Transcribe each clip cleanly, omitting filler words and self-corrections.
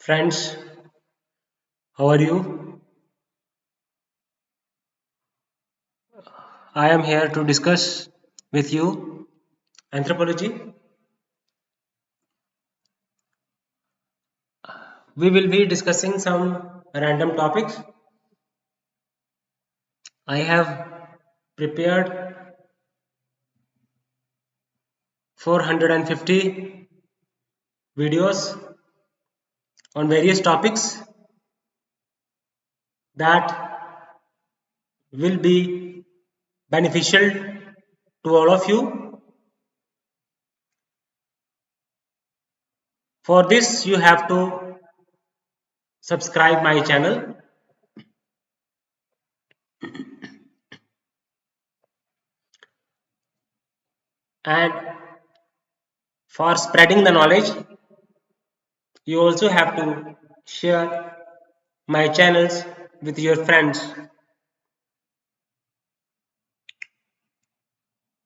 Friends, how are you? I am here to discuss with you anthropology. We will be discussing some random topics. I have prepared 450 videos on various topics that will be beneficial to all of you. For this, you have to subscribe my channel and for spreading the knowledge, you also have to share my channels with your friends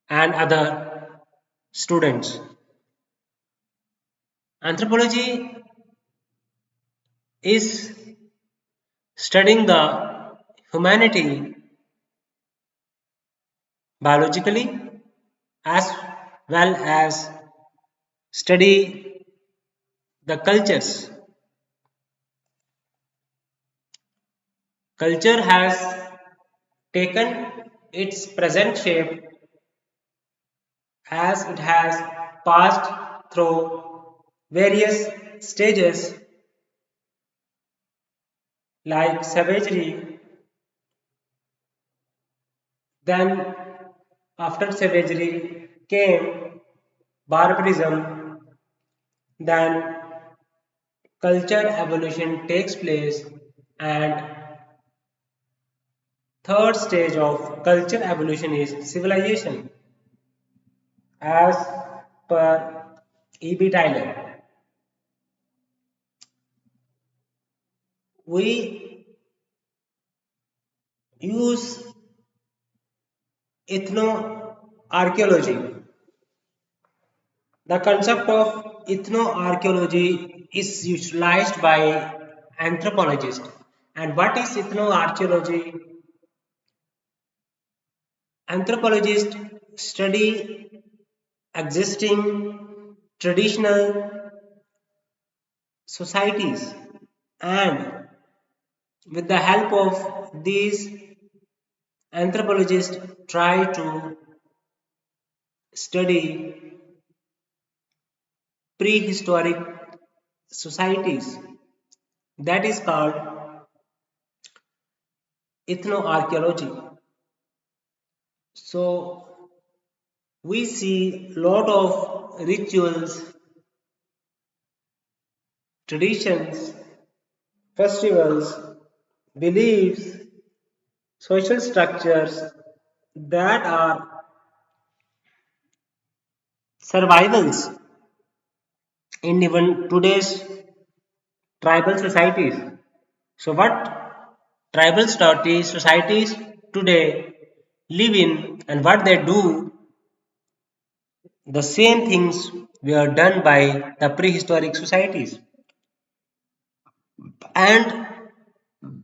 and other students. Anthropology is studying the humanity biologically as well as study the cultures. Culture has taken its present shape as it has passed through various stages like savagery. Then, after savagery came barbarism, then culture evolution takes place, and third stage of culture evolution is civilization, as per E.B. Tyler. We use ethno-archaeology. The concept of ethno-archaeology is utilized by anthropologists. And what is ethno-archaeology? Anthropologists study existing traditional societies, and with the help of these anthropologists try to study prehistoric societies. That is called ethnoarchaeology. So we see lot of rituals, traditions, festivals, beliefs, social structures that are survivals in even today's tribal societies. So what tribal societies today live in and what they do, the same things were done by the prehistoric societies. And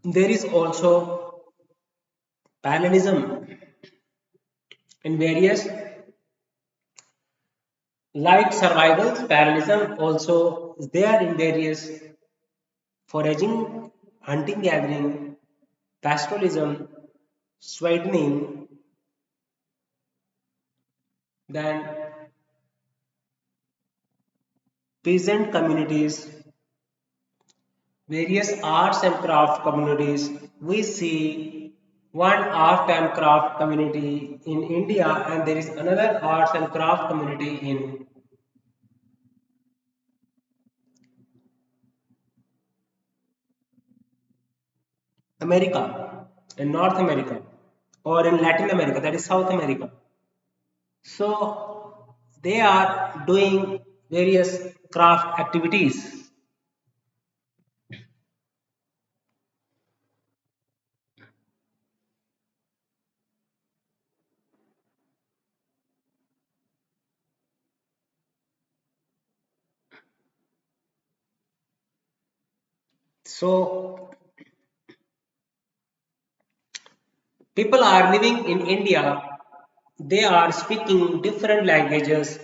there is also parallelism in various, like survivals, parallelism also is there in various foraging, hunting, gathering, pastoralism, sweatening, then peasant communities, various arts and craft communities. We see one art and craft community in India, and there is another arts and craft community in America, in North America, or in Latin America, that is South America. So they are doing various craft activities. So people are living in India, they are speaking different languages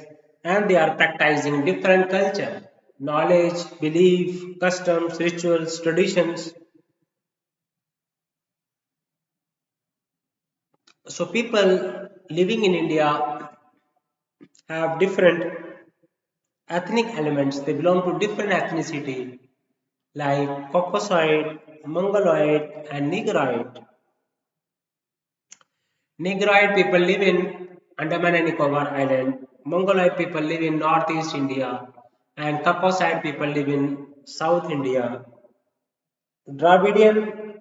and they are practicing different culture, knowledge, belief, customs, rituals, traditions. So people living in India have different ethnic elements. They belong to different ethnicity like Caucasoid, Mongoloid, and Negroid. Negroid people live in Andaman and Nicobar Island. Mongoloid people live in Northeast India, and Caucasoid people live in South India. Dravidian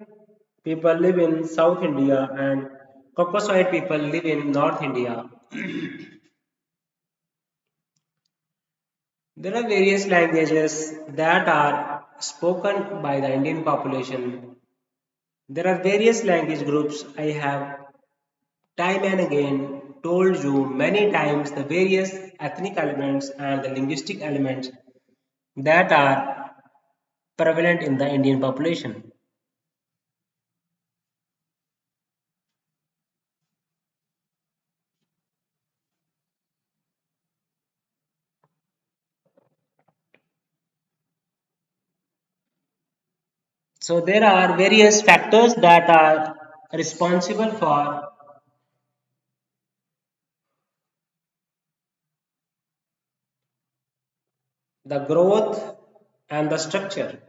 people live in South India, and Caucasoid people live in North India. There are various languages that are spoken by the Indian population. There are various language groups. I have time and again told you many times the various ethnic elements and the linguistic elements that are prevalent in the Indian population. So there are various factors that are responsible for the growth and the structure.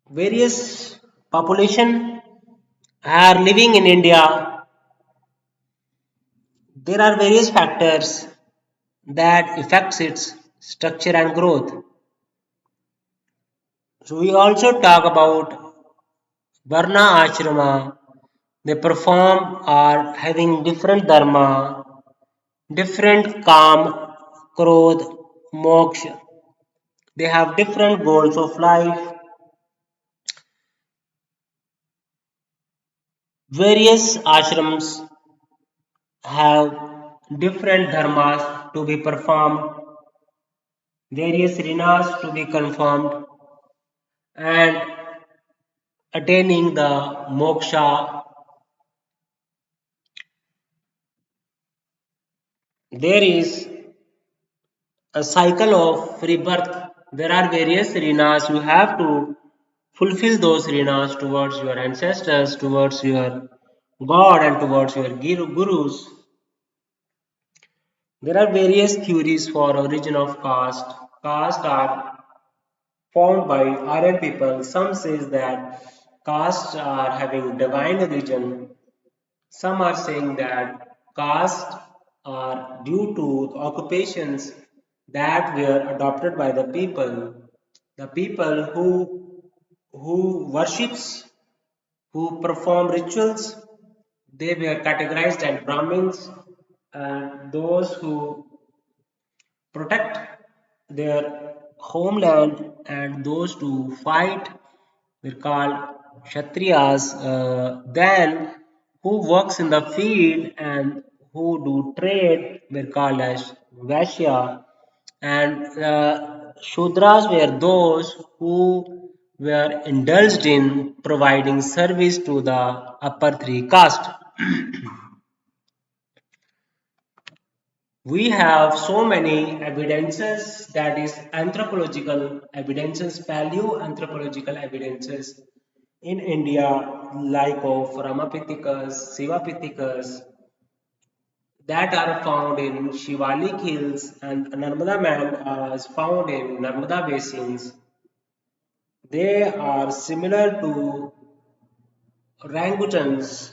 Various population are living in India. There are various factors that affects its structure and growth. So we also talk about Varna Ashrama. They perform are having different dharma, different kam, krodh, moksha. They have different goals of life. Various ashrams have different dharmas to be performed, various rinas to be confirmed, and attaining the moksha. There is a cycle of rebirth. There are various rinas. You have to fulfill those rinas towards your ancestors, towards your God, and towards your gurus. There are various theories for origin of caste. Caste are formed by Aryan people. Some says that castes are having divine origin. Some are saying that castes are due to occupations that were adopted by the people. The people who worships, who perform rituals, they were categorized as Brahmins, and those who protect their homeland and those who fight were called Kshatriyas. Then who works in the field and who do trade were called as Vaishya. And Shudras were those who were indulged in providing service to the upper three castes. We have so many evidences, that is anthropological evidences, paleo-anthropological evidences in India, like of Ramapithecus, Sivapithecus, that are found in Shivalik Hills, and Narmada man is found in Narmada basins. They are similar to orangutans.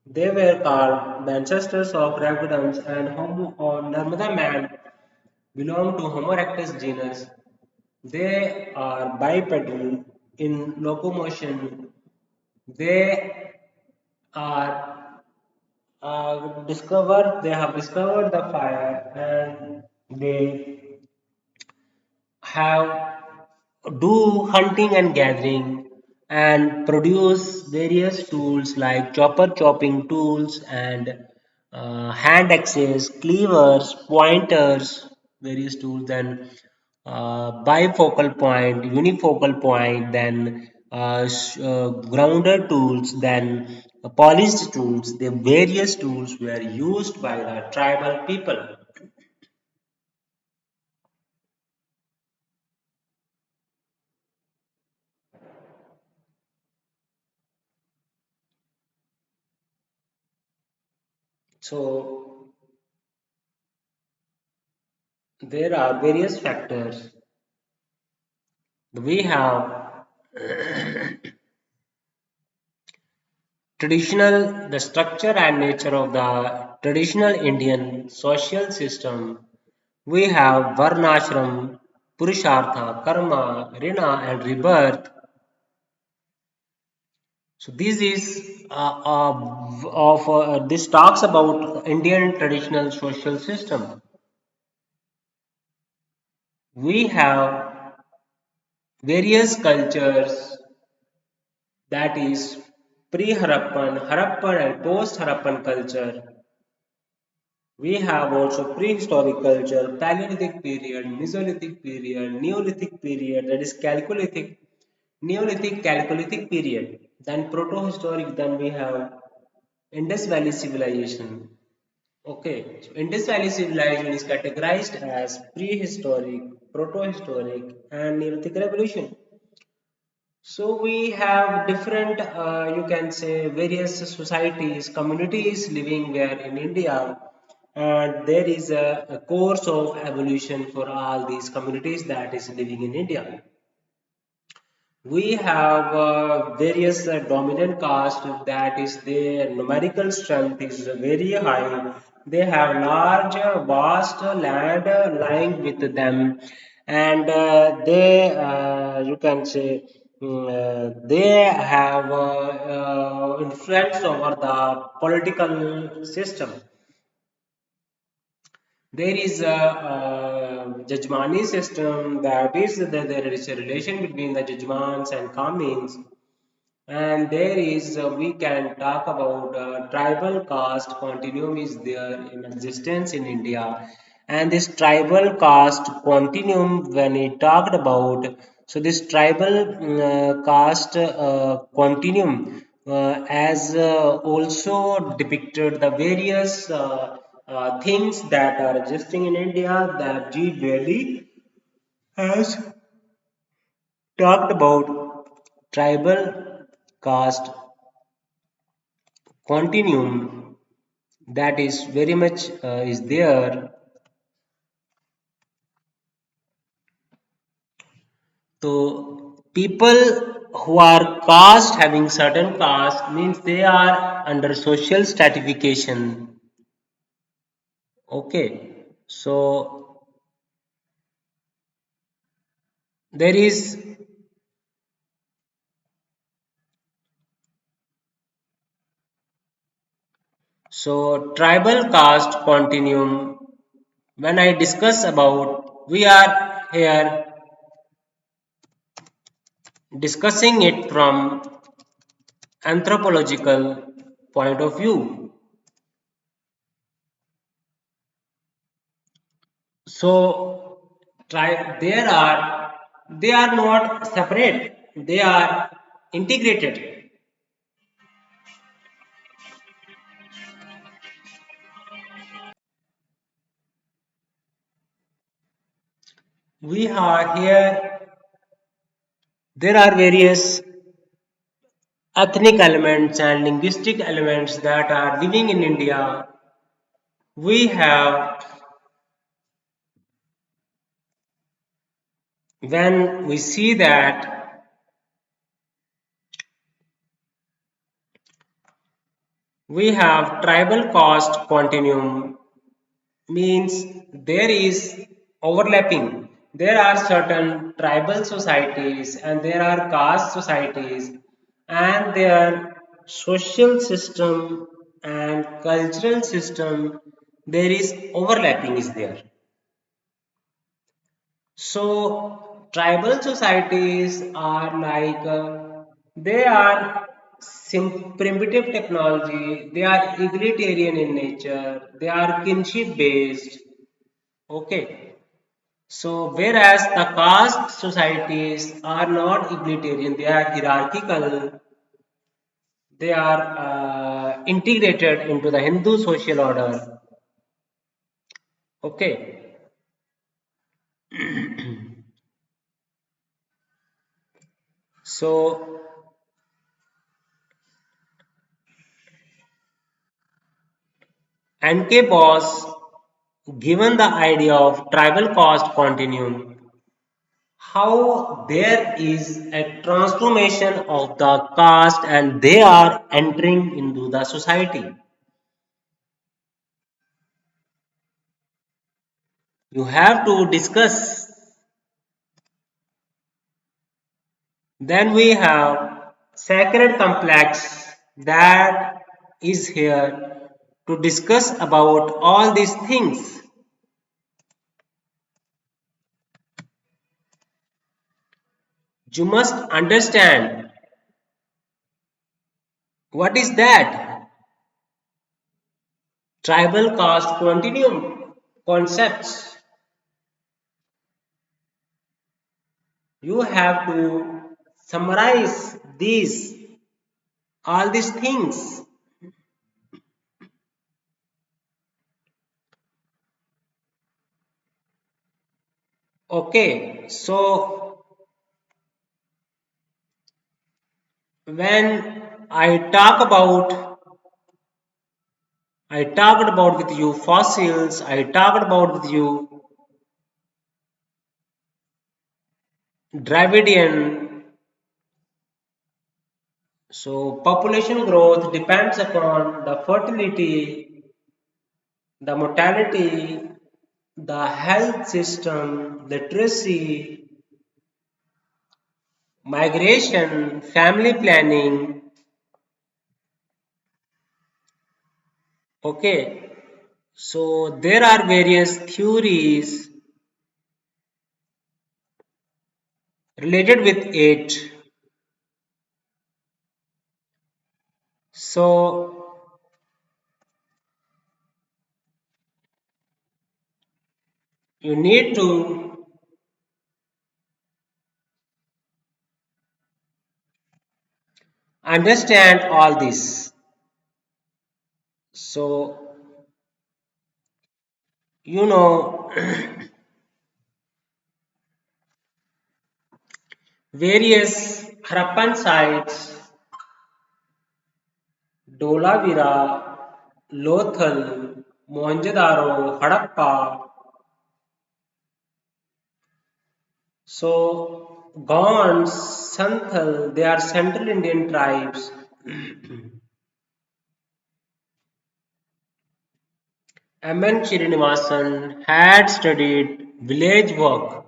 They were called the ancestors of orangutans, and Homo or Narmada man belong to Homo erectus genus. They are bipedal in locomotion. They are they have discovered the fire, and they have do hunting and gathering. and produce various tools like chopper chopping tools and hand axes, cleavers, pointers, various tools, then bifocal point, unifocal point, then grounder tools, then polished tools. The various tools were used by the tribal people. So there are various factors. We have the structure and nature of the traditional Indian social system. We have Varnashram, Purushartha, Karma, Rina, and Rebirth. So this talks about Indian traditional social system. We have various cultures, that is pre-Harappan, Harappan and post-Harappan culture. We have also prehistoric culture, Paleolithic period, Mesolithic period, Neolithic period, that is Chalcolithic, Neolithic, Chalcolithic period. Then proto-historic, then we have Indus Valley civilization. Okay, so Indus Valley civilization is categorized as prehistoric, proto-historic, and Neolithic revolution. So we have different, you can say, various societies, communities living there in India, and there is a course of evolution for all these communities that is living in India. We have various dominant caste, that is their numerical strength is very high. They have large, vast land lying with them, and you can say, they have influence over the political system. There is a Jajmani system, that is there is a relation between the Jajmans and Kamins, and there is we can talk about tribal caste continuum is there in existence in India, and this tribal caste continuum when we talked about, so this tribal caste continuum as also depicted the various things that are existing in India that G. Valley has talked about. Tribal caste continuum, that is very much is there. So people who are caste having certain caste means they are under social stratification. Okay, so there is, so tribal caste continuum, when I discuss about, we are here discussing it from anthropological point of view. So they are not separate, they are integrated. We are here, there are various ethnic elements and linguistic elements that are living in India. We have, when we see that, we have tribal caste continuum, means there is overlapping. There are certain tribal societies and there are caste societies, and their social system and cultural system, there is overlapping is there. So tribal societies are like They are primitive technology, they are egalitarian in nature, they are kinship based. Okay. So, whereas the caste societies are not egalitarian, they are hierarchical, they are integrated into the Hindu social order. Okay. So, NK was given the idea of tribal caste continuum, how there is a transformation of the caste and they are entering into the society. You have to discuss. Then we have sacred complex that is here to discuss about all these things. You must understand what is that tribal caste continuum concepts. You have to summarize all these things. Okay, so when I talked about with you fossils, I talked about with you Dravidian. So population growth depends upon the fertility, the mortality, the health system, literacy, migration, family planning. Okay, so there are various theories related with it. So you need to understand all this. So you know various Harappan sites, Dholavira, Lothal, Mohenjo-daro, Harappa. So Gonds, Santhal, they are Central Indian tribes. M.N. Srinivasan had studied village work.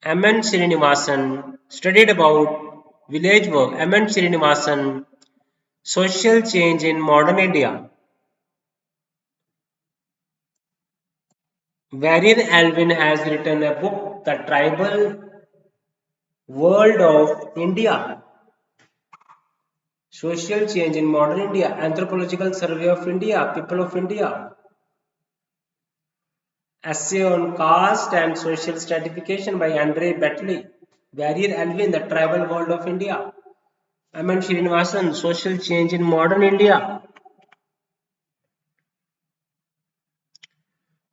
M.N. Srinivasan studied about village work. M.N. Srinivasan, social change in modern India. Varian Alvin has written a book, The Tribal World of India. Social change in modern India. Anthropological survey of India. People of India. Essay on caste and social stratification by Andre Betley. Varian Alvin, The Tribal World of India. M.N. Srinivasan, Social Change in Modern India.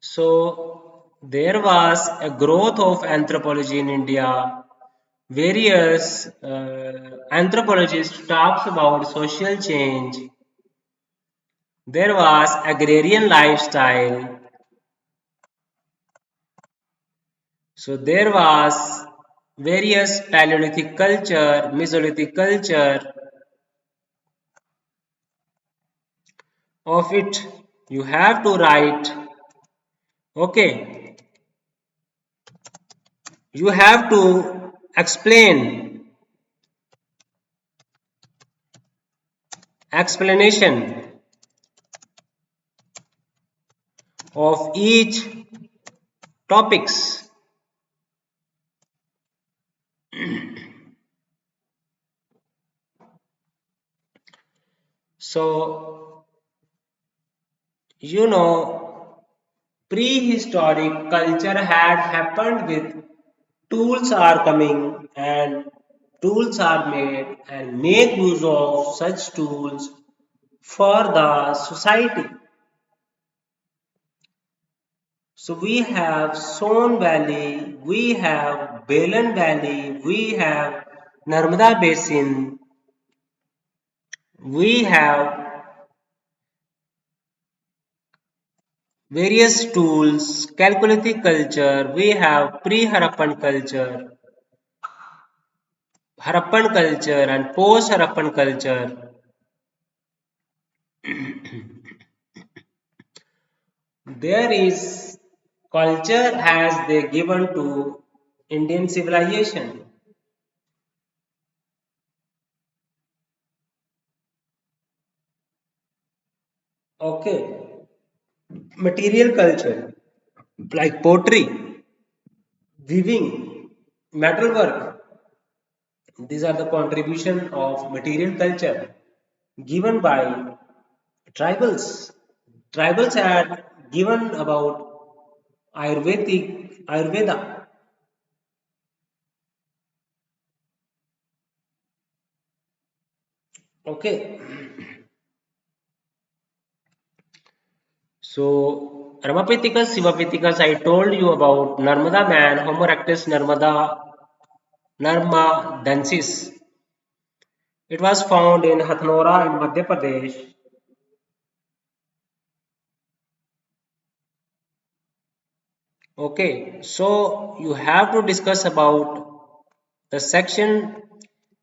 So there was a growth of anthropology in India. Various anthropologists talks about social change. There was agrarian lifestyle. So there was various Paleolithic culture, Mesolithic culture. Of it, you have to write. Okay, you have to explain explanation of each topics. So, you know, prehistoric culture had happened with tools are coming and tools are made and make use of such tools for the society. So we have Son Valley, we have Belan Valley, we have Narmada Basin, we have various tools, calculative culture, we have pre-Harappan culture, Harappan culture and post-Harappan culture. There is culture has they given to Indian civilization. Okay, material culture like pottery, weaving, metalwork. These are the contribution of material culture given by tribals. Tribals had given about Ayurveda. Okay, so Ramapithecus, Sivapithecus, I told you about Narmada man, Homo erectus Narmadensis. It was found in Hathnora in Madhya Pradesh. Okay, so you have to discuss about the section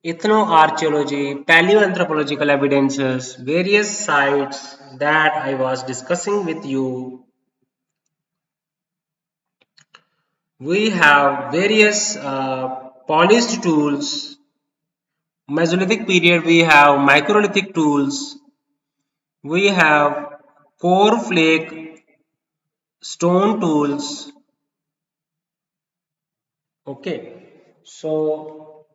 ethnoarchaeology, paleoanthropological evidences, various sites that I was discussing with you. We have various polished tools. Mesolithic period, we have microlithic tools. We have core flake stone tools. Okay, so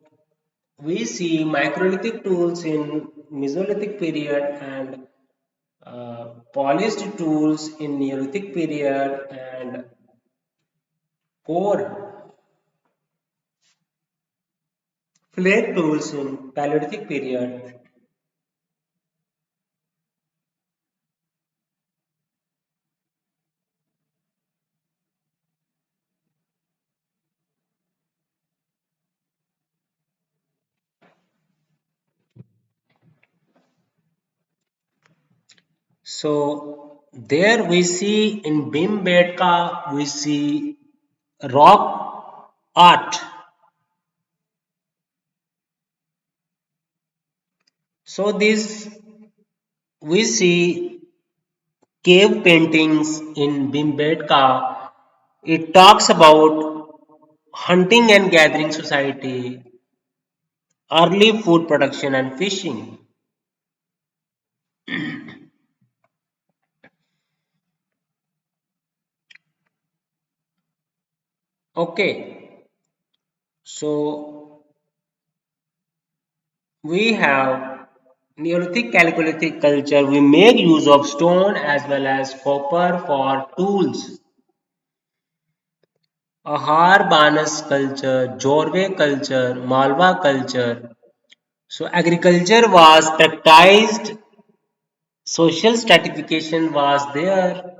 we see microlithic tools in Mesolithic period and polished tools in Neolithic period and core flake tools in Paleolithic period. So there we see in Bhimbetka we see rock art. So this we see cave paintings in Bhimbetka. It talks about hunting and gathering society, early food production and fishing. Okay, so we have Neolithic Chalcolithic culture. We make use of stone as well as copper for tools. Ahar Banas culture, Jorve culture, Malwa culture. So agriculture was practiced, social stratification was there.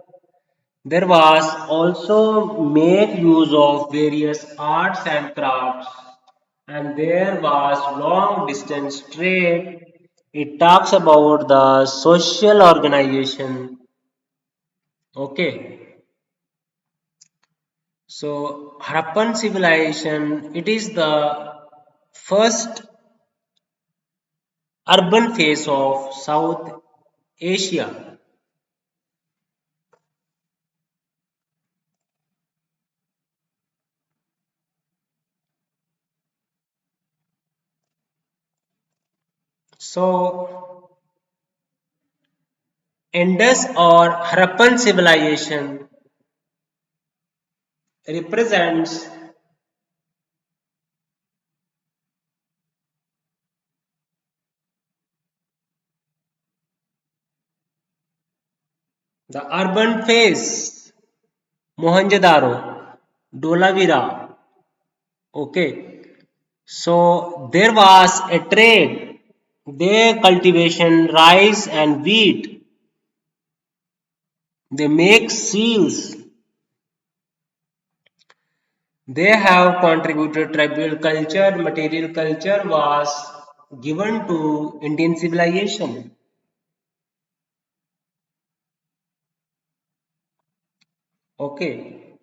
There was also make use of various arts and crafts, and there was long distance trade. It talks about the social organization. Okay, so Harappan civilization, it is the first urban phase of South Asia. So Indus or Harappan civilization represents The urban phase, Mohenjo-daro, Dolavira. Okay, so there was a trade. Their cultivation, rice and wheat. They make seals. They have contributed tribal culture. Material culture was given to Indian civilization. Okay,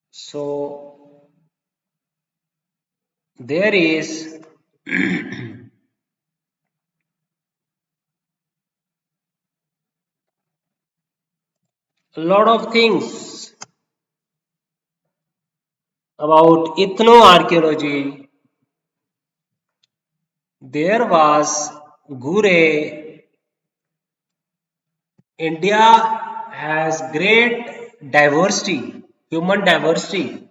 so there is a lot of things about ethnoarchaeology. There was Gure. India has great diversity, human diversity.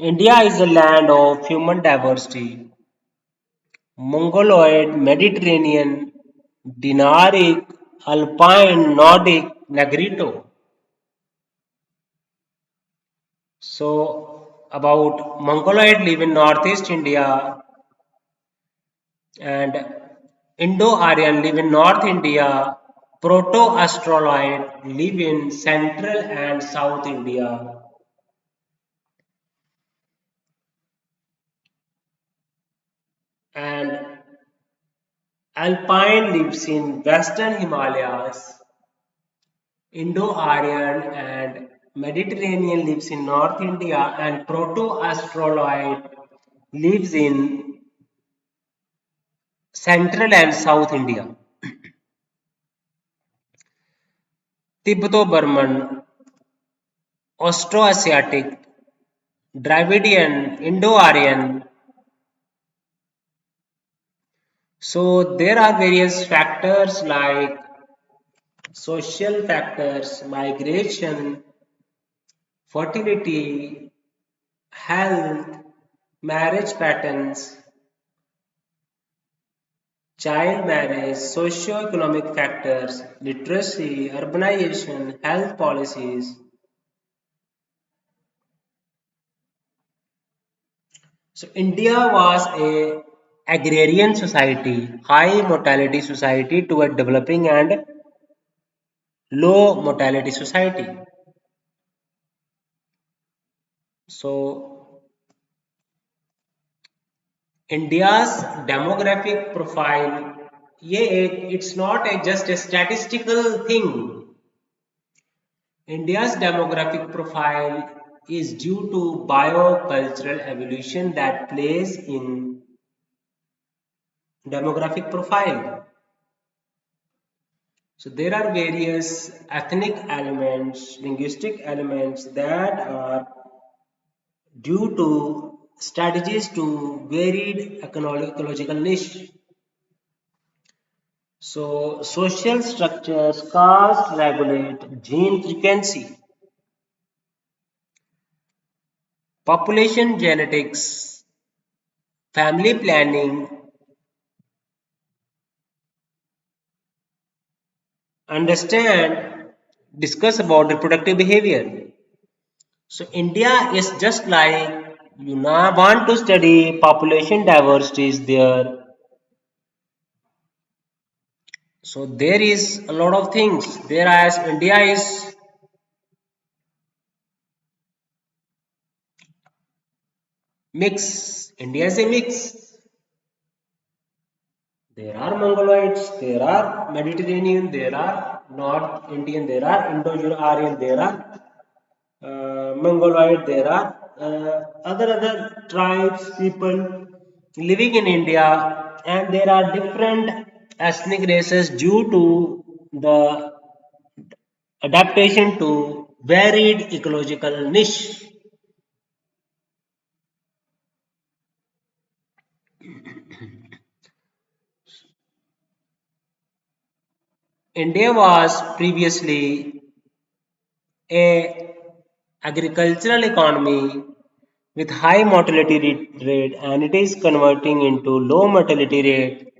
India is a land of human diversity. Mongoloid, Mediterranean, Dinaric, Alpine, Nordic, Negrito. So about Mongoloid live in northeast India and Indo-Aryan live in North India. Proto-Australoid live in Central and South India. And Alpine lives in Western Himalayas. Indo-Aryan and Mediterranean lives in North India, and Proto-Australoid lives in Central and South India. Tibeto-Burman, Austroasiatic, Dravidian, Indo-Aryan. So there are various factors like social factors, migration, fertility, health, marriage patterns, child marriage, socio-economic factors, literacy, urbanization, health policies. So India was a agrarian society, high mortality society to a developing and low mortality society. So India's demographic profile, yeah, it's not just a statistical thing. India's demographic profile is due to biocultural evolution that plays in demographic profile. So there are various ethnic elements, linguistic elements that are due to strategies to varied ecological niche. So social structures, caste regulate gene frequency, population genetics, family planning, understand, discuss about reproductive behavior. So India is just like you now want to study population diversity is there. So there is a lot of things. Whereas India is mix. India is a mix. There are Mongoloids, there are Mediterranean, there are North Indian, there are Indo-Aryan, there are Mongoloid, there are other tribes, people living in India, and there are different ethnic races due to the adaptation to varied ecological niche. India was previously a agricultural economy with high mortality rate and it is converting into low mortality rate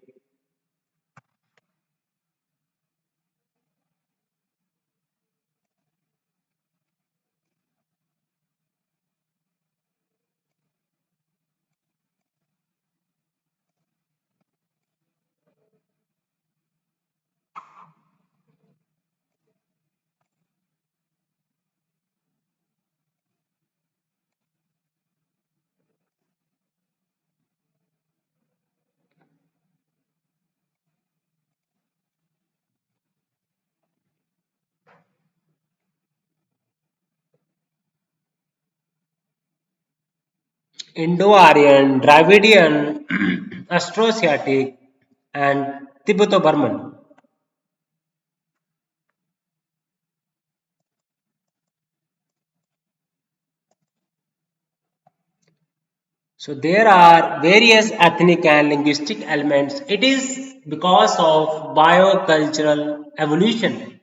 Indo-Aryan, Dravidian, Austroasiatic, and Tibeto-Burman. So there are various ethnic and linguistic elements. It is because of biocultural evolution.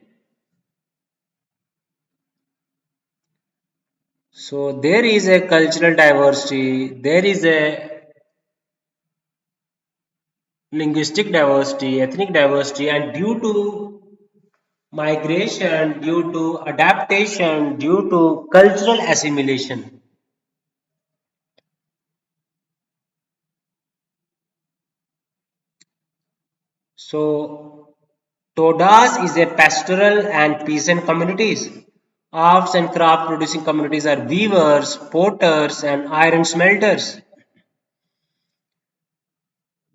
So there is a cultural diversity, there is a linguistic diversity, ethnic diversity, and due to migration, due to adaptation, due to cultural assimilation. So Todas is a pastoral and peasant communities. Arts and craft producing communities are weavers, potters, and iron smelters.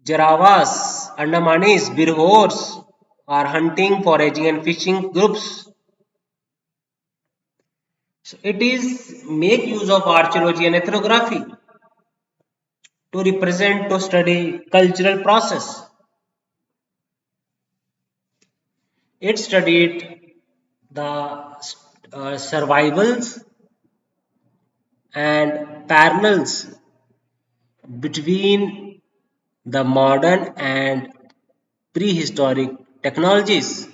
Jarawas, Andamanis, Birhors are hunting, foraging, and fishing groups. So it is make use of archaeology and ethnography to represent, to study cultural process. It studied the survivals and parallels between the modern and prehistoric technologies.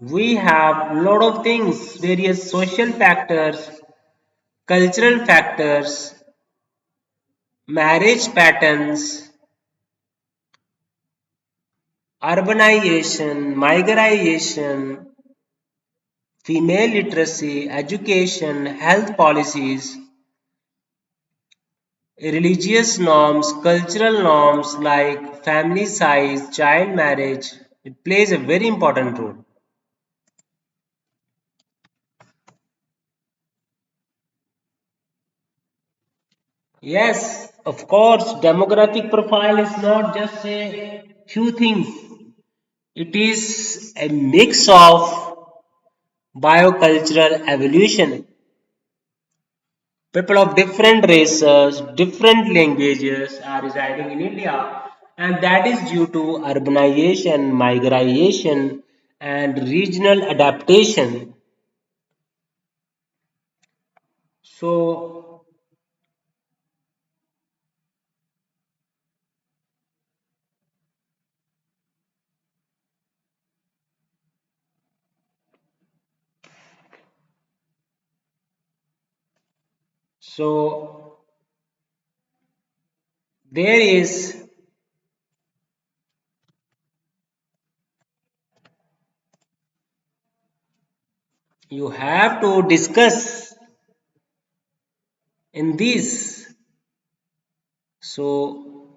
We have a lot of things, various social factors, cultural factors, marriage patterns, urbanization, migration, female literacy, education, health policies, religious norms, cultural norms like family size, child marriage. It plays a very important role. Yes, of course, demographic profile is not just a few things. It is a mix of biocultural evolution. People of different races, different languages are residing in India, and that is due to urbanization, migration, and regional adaptation. So, so there is you have to discuss in this. So,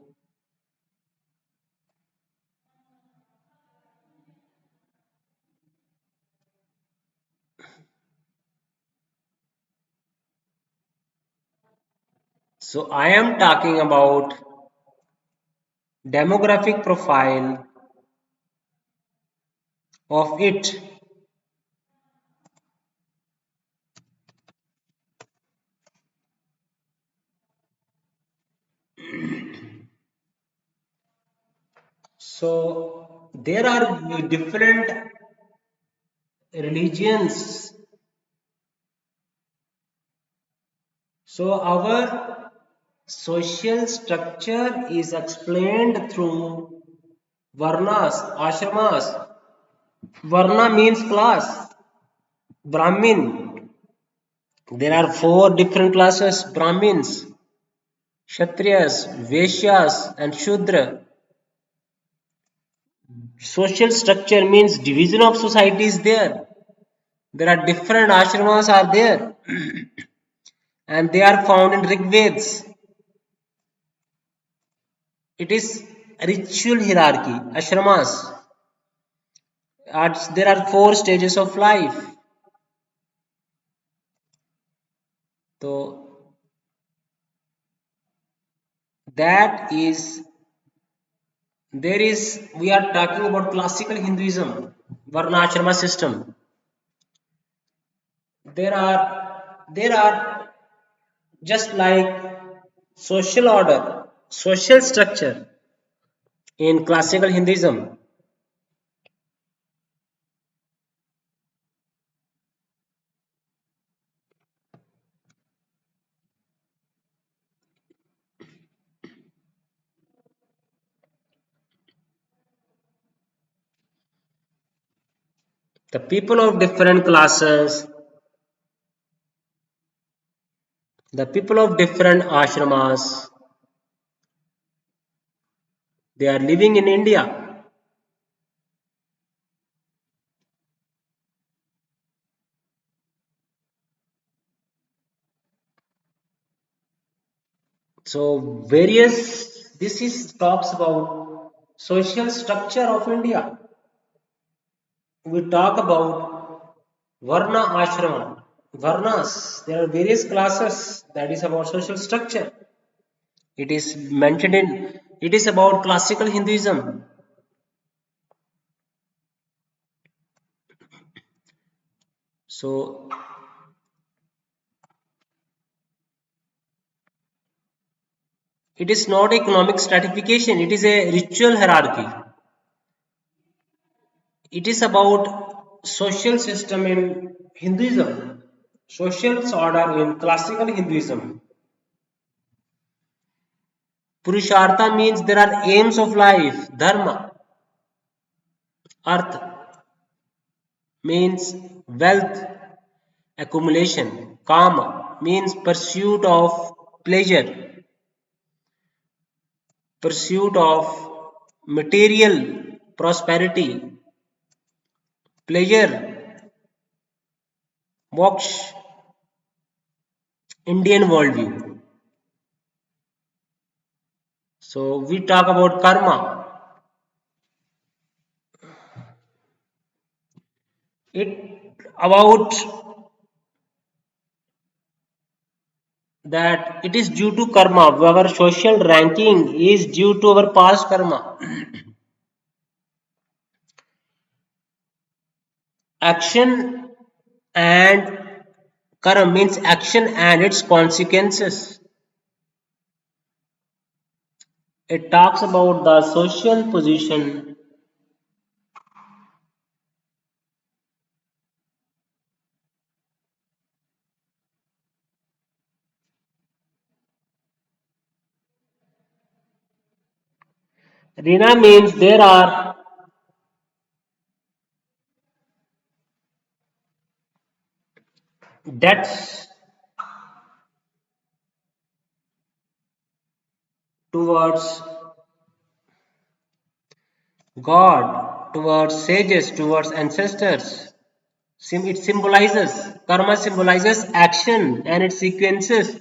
so I am talking about demographic profile of it. So there are different religions. So our social structure is explained through varnas, ashramas. Varna means class. Brahmin. There are four different classes: Brahmins, Kshatriyas, Vaishyas, and Shudra. Social structure means division of society is there. There are different ashramas are there, and they are found in Rig Veds. It is ritual hierarchy, ashramas. There are four stages of life. So that is there is we are talking about classical Hinduism, Varna ashrama system. There are just like social order, social structure in classical Hinduism. The people of different classes, the people of different ashramas, they are living in India. So various this is talks about social structure of India. We talk about Varna Ashrama. Varnas, there are various classes that is about social structure. It is mentioned in it is about classical Hinduism. So it is not economic stratification, it is a ritual hierarchy. It is about social system in Hinduism, social order in classical Hinduism. Purushartha means there are aims of life. Dharma, artha means wealth accumulation. Kama means pursuit of material prosperity. Pleasure, moksha, Indian worldview. So we talk about karma. It about that it is due to karma. Our social ranking is due to our past karma. Action and karma means action and its consequences. It talks about the social position. Rina means there are debts towards God, towards sages, towards ancestors. It symbolizes, karma symbolizes action and its sequences.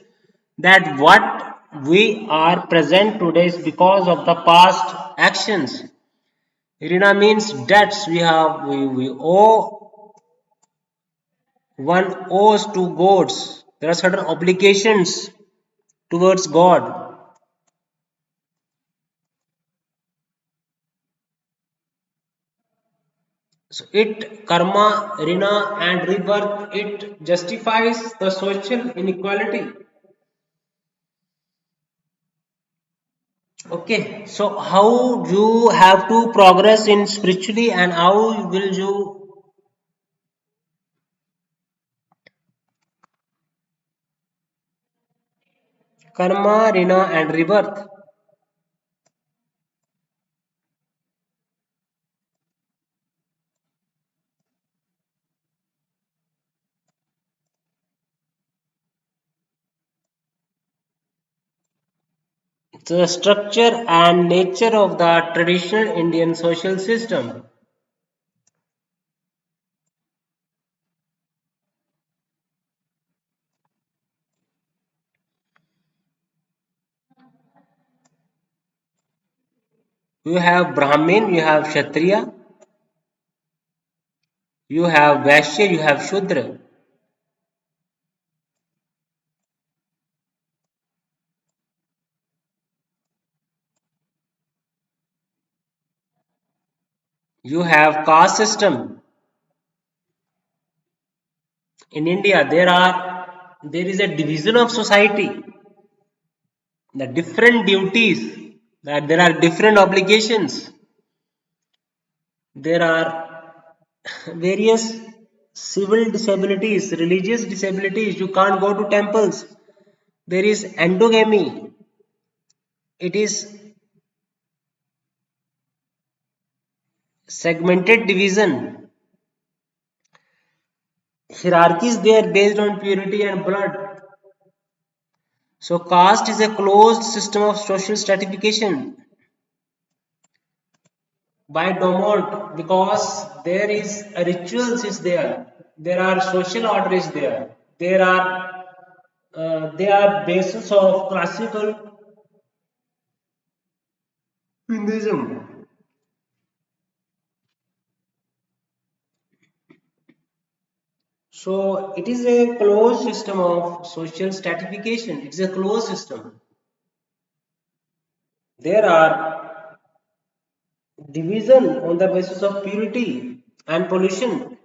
That what we are present today is because of the past actions. Irina means debts we owe one owes to gods. There are certain obligations towards God. So it karma, rina and rebirth it justifies the social inequality. Okay, so how you have to progress in spiritually and how will you karma, rina and rebirth? The structure and nature of the traditional Indian social system. You have Brahmin, you have Kshatriya, you have Vaishya, you have Shudra. You have caste system. In India, there is a division of society, the different duties, that there are different obligations, there are various civil disabilities, religious disabilities. You can't go to temples. There is endogamy. It is segmented division. Hierarchies there based on purity and blood. So caste is a closed system of social stratification by Domont, because there is a rituals is there are social order is there are they are basis of classical Hinduism. So it is a closed system of social stratification. It is a closed system. There are division on the basis of purity and pollution.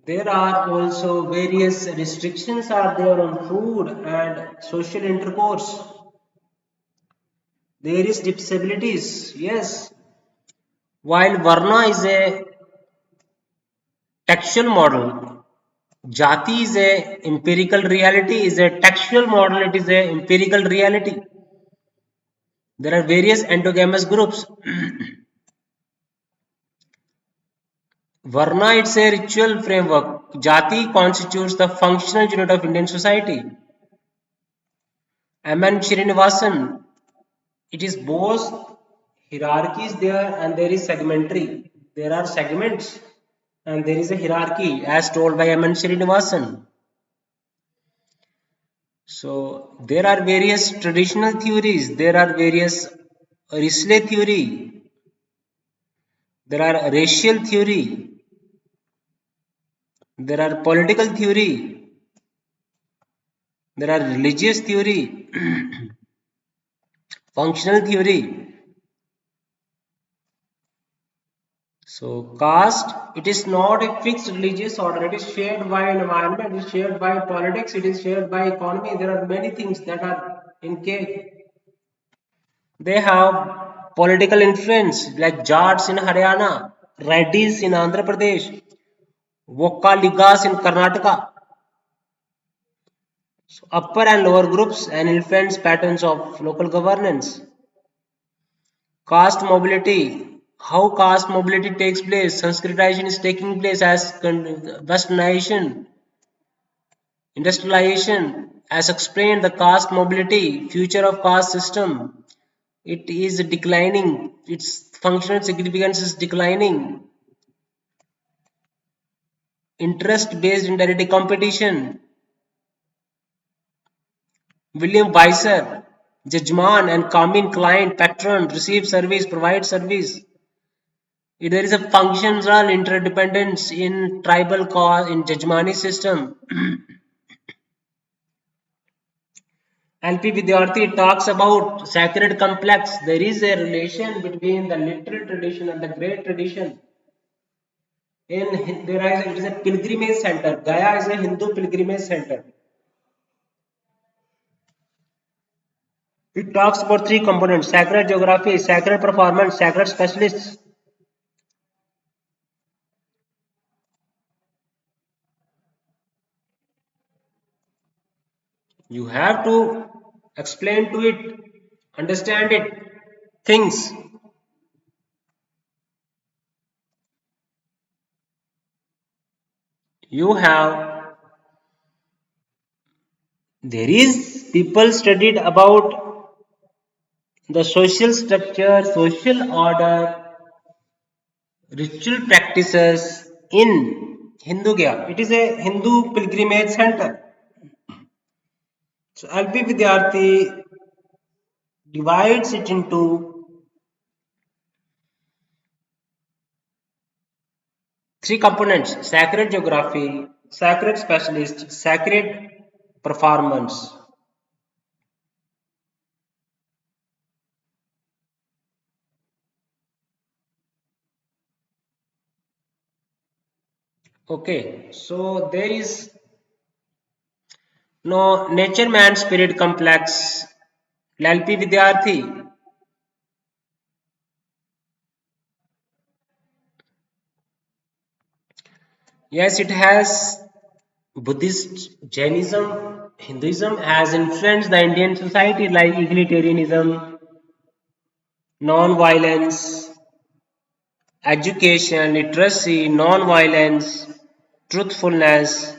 There are also various restrictions are there on food and social intercourse. There is disabilities, yes. While Varna is a textual model, Jati is a empirical reality, is a textual model, it is a empirical reality. There are various endogamous groups. Varna it's a ritual framework. Jati constitutes the functional unit of Indian society. M.N. Srinivasan, it is both hierarchies there and there is segmentary. There are segments and there is a hierarchy as told by M.N. Srinivasan. So there are various traditional theories. There are various Risley theory. There are racial theory. There are political theory. There are religious theory. Functional theory. So caste, it is not a fixed religious order. It is shared by environment. It is shared by politics. It is shared by economy. There are many things that are in cake. They have political influence like Jats in Haryana, Reddys in Andhra Pradesh, Vokkaligas in Karnataka. So upper and lower groups and influence patterns of local governance. Caste mobility. How caste mobility takes place? Sanskritization is taking place as westernization, industrialization. As explained, the caste mobility, future of caste system, it is declining. Its functional significance is declining. Interest-based indirect competition. William Weiser, Jajman and Kamin client, patron, receive service, provide service. There is a functional interdependence in tribal cause in Jajmani system. LP Vidyarthi talks about sacred complex. There is a relation between the literal tradition and the great tradition. It is a pilgrimage center. Gaya is a Hindu pilgrimage center. It talks about three components: sacred geography, sacred performance, sacred specialists. You have to explain to it, understand it, things. You have, there is people studied about the social structure, social order, ritual practices in Hindu Gaya. It is a Hindu pilgrimage center. So LP Vidyarthi divides it into three components: sacred geography, sacred specialist, sacred performance. Okay, so there is no nature man spirit complex. LLP Vidyarthi. Yes, it has. Buddhist, Jainism, Hinduism has influenced the Indian society like egalitarianism, non-violence, education, literacy, non-violence, truthfulness,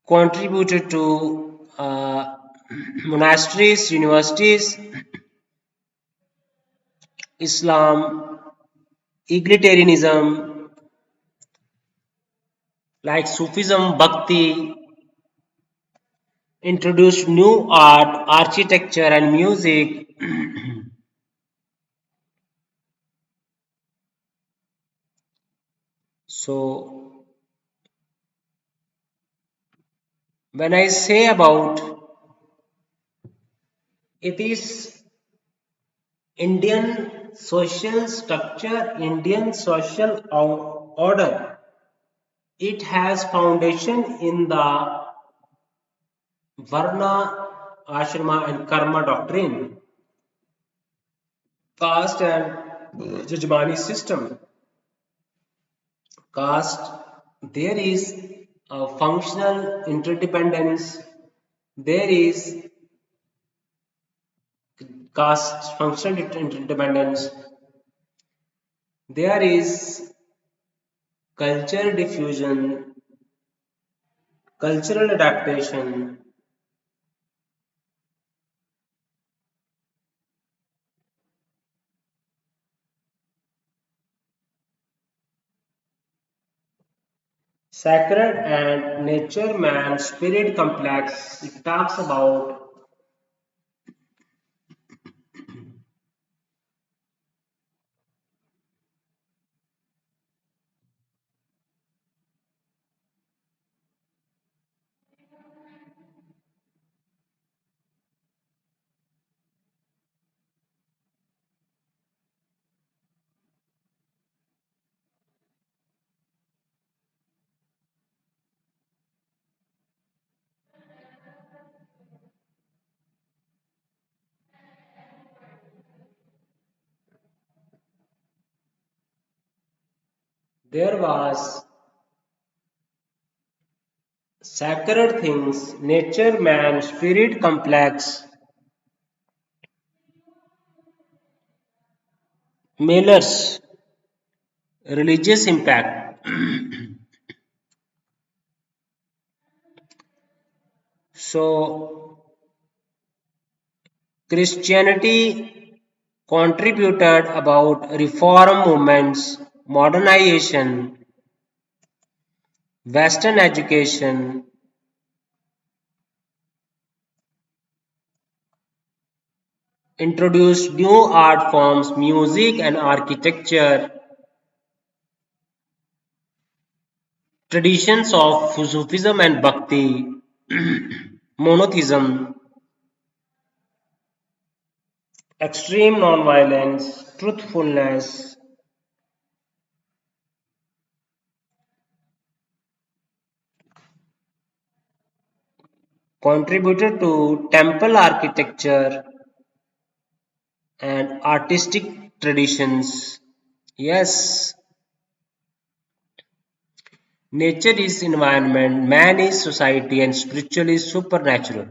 contributed to monasteries, universities, Islam, egalitarianism, like Sufism, Bhakti, introduced new art, architecture, and music. So, when I say about it is Indian social structure, Indian social order. It has foundation in the Varna, Ashrama, and Karma doctrine, caste and Jajmani system. Caste, there is a functional interdependence. There is caste functional interdependence. There is culture diffusion, cultural adaptation, sacred and nature man spirit complex. It talks about there was sacred things, nature man spirit complex, Miller's religious impact. So Christianity contributed about reform movements, modernization, Western education, introduced new art forms, music and architecture, traditions of Sufism and Bhakti, monotheism, extreme nonviolence, truthfulness, contributed to temple architecture and artistic traditions. Yes, nature is environment, man is society, and spiritual is supernatural.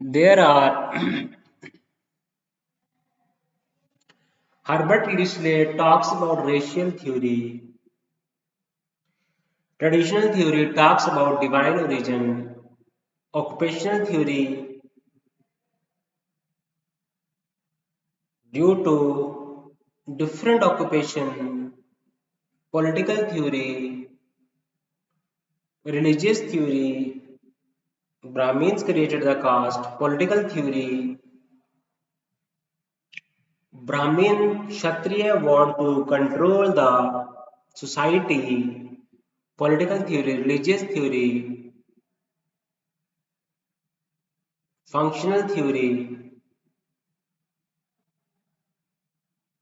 There are Herbert Leslie talks about racial theory. Traditional theory talks about divine origin. Occupational theory, due to different occupation. Political theory, religious theory, Brahmins created the caste. Political theory, Brahmin Kshatriya want to control the society. political theory, religious theory, functional theory.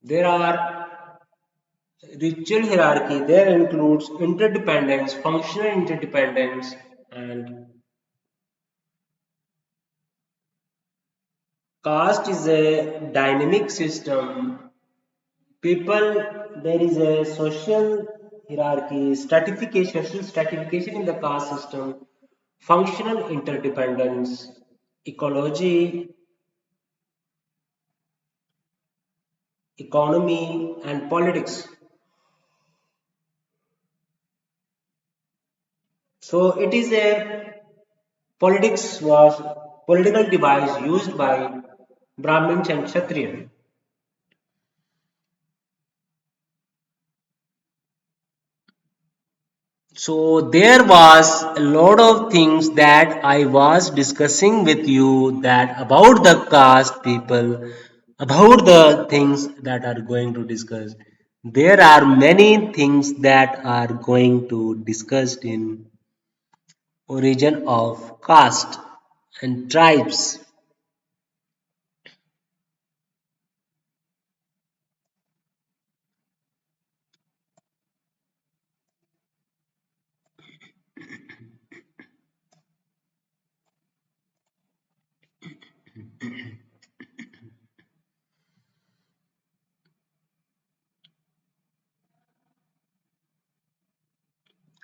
There are ritual hierarchy. There includes interdependence, functional interdependence, and caste is a dynamic system. People, there is a social hierarchy, stratification, social stratification in the caste system, functional interdependence, ecology, economy, and politics. So it is a politics was political device used by Brahmins and Kshatriya. So there was a lot of things that I was discussing with you that about the caste people, about the things that are going to discuss. There are many things that are going to discussed in origin of caste and tribes.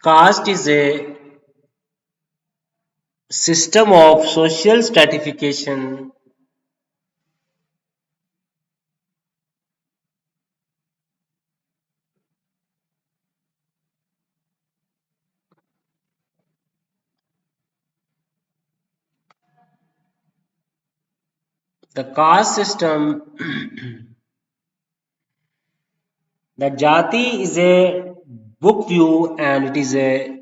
Caste is a system of social stratification. The caste system, the jati is a book view and it is a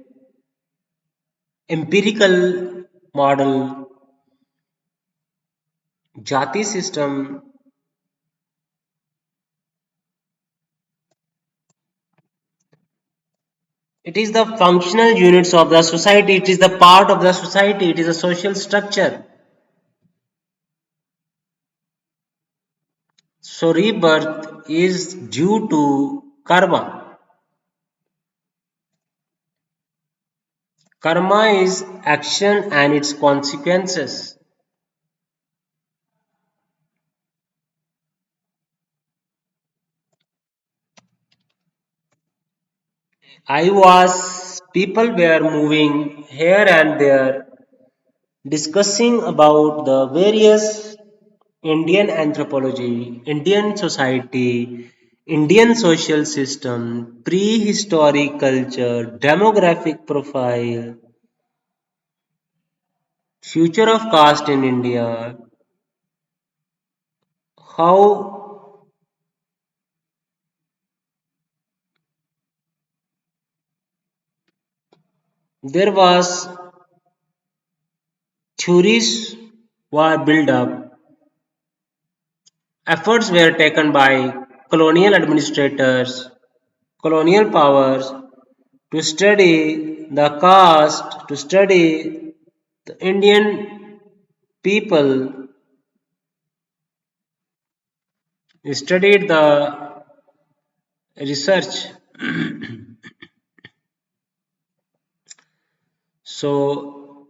empirical model. Jati system, it is the functional units of the society, it is the part of the society, it is a social structure. So rebirth is due to karma. Karma is action and its consequences. People were moving here and there discussing about the various Indian anthropology, Indian society, Indian social system, prehistoric culture, demographic profile, future of caste in India, how there was theories were built up, efforts were taken by colonial administrators, colonial powers to study the caste, to study the Indian people, studied the research. So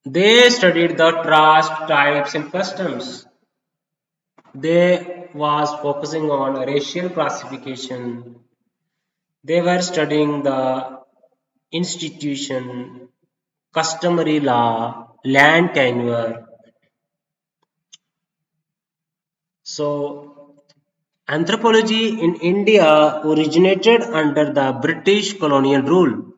they studied the caste types and customs. They was focusing on racial classification. They were studying the institution, customary law, land tenure. So anthropology in India originated under the British colonial rule.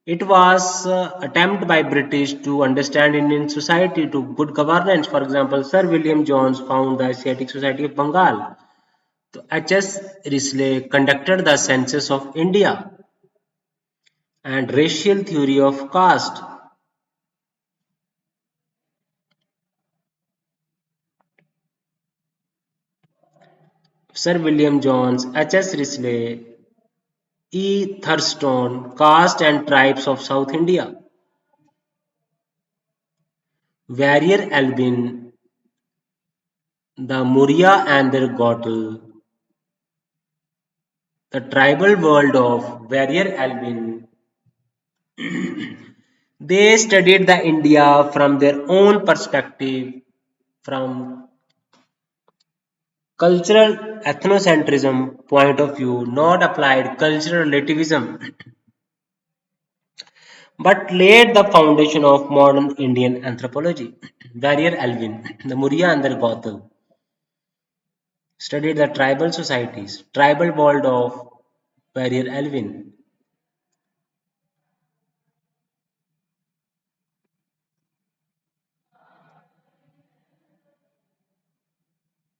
It was attempt by British to understand Indian society to good governance. For example, Sir William Jones found the Asiatic Society of Bengal. So H.S. Risley conducted the census of India and racial theory of caste. Sir William Jones, H.S. Risley, E. Thurstone, Caste and Tribes of South India. Warrior Albin, the Muria and their Gotl. The tribal world of Warrior Albin. They studied the India from their own perspective, from cultural ethnocentrism point of view, not applied cultural relativism, but laid the foundation of modern Indian anthropology. Warrior Alvin, the Muria and their Gothel, studied the tribal societies, tribal world of Warrior Alvin.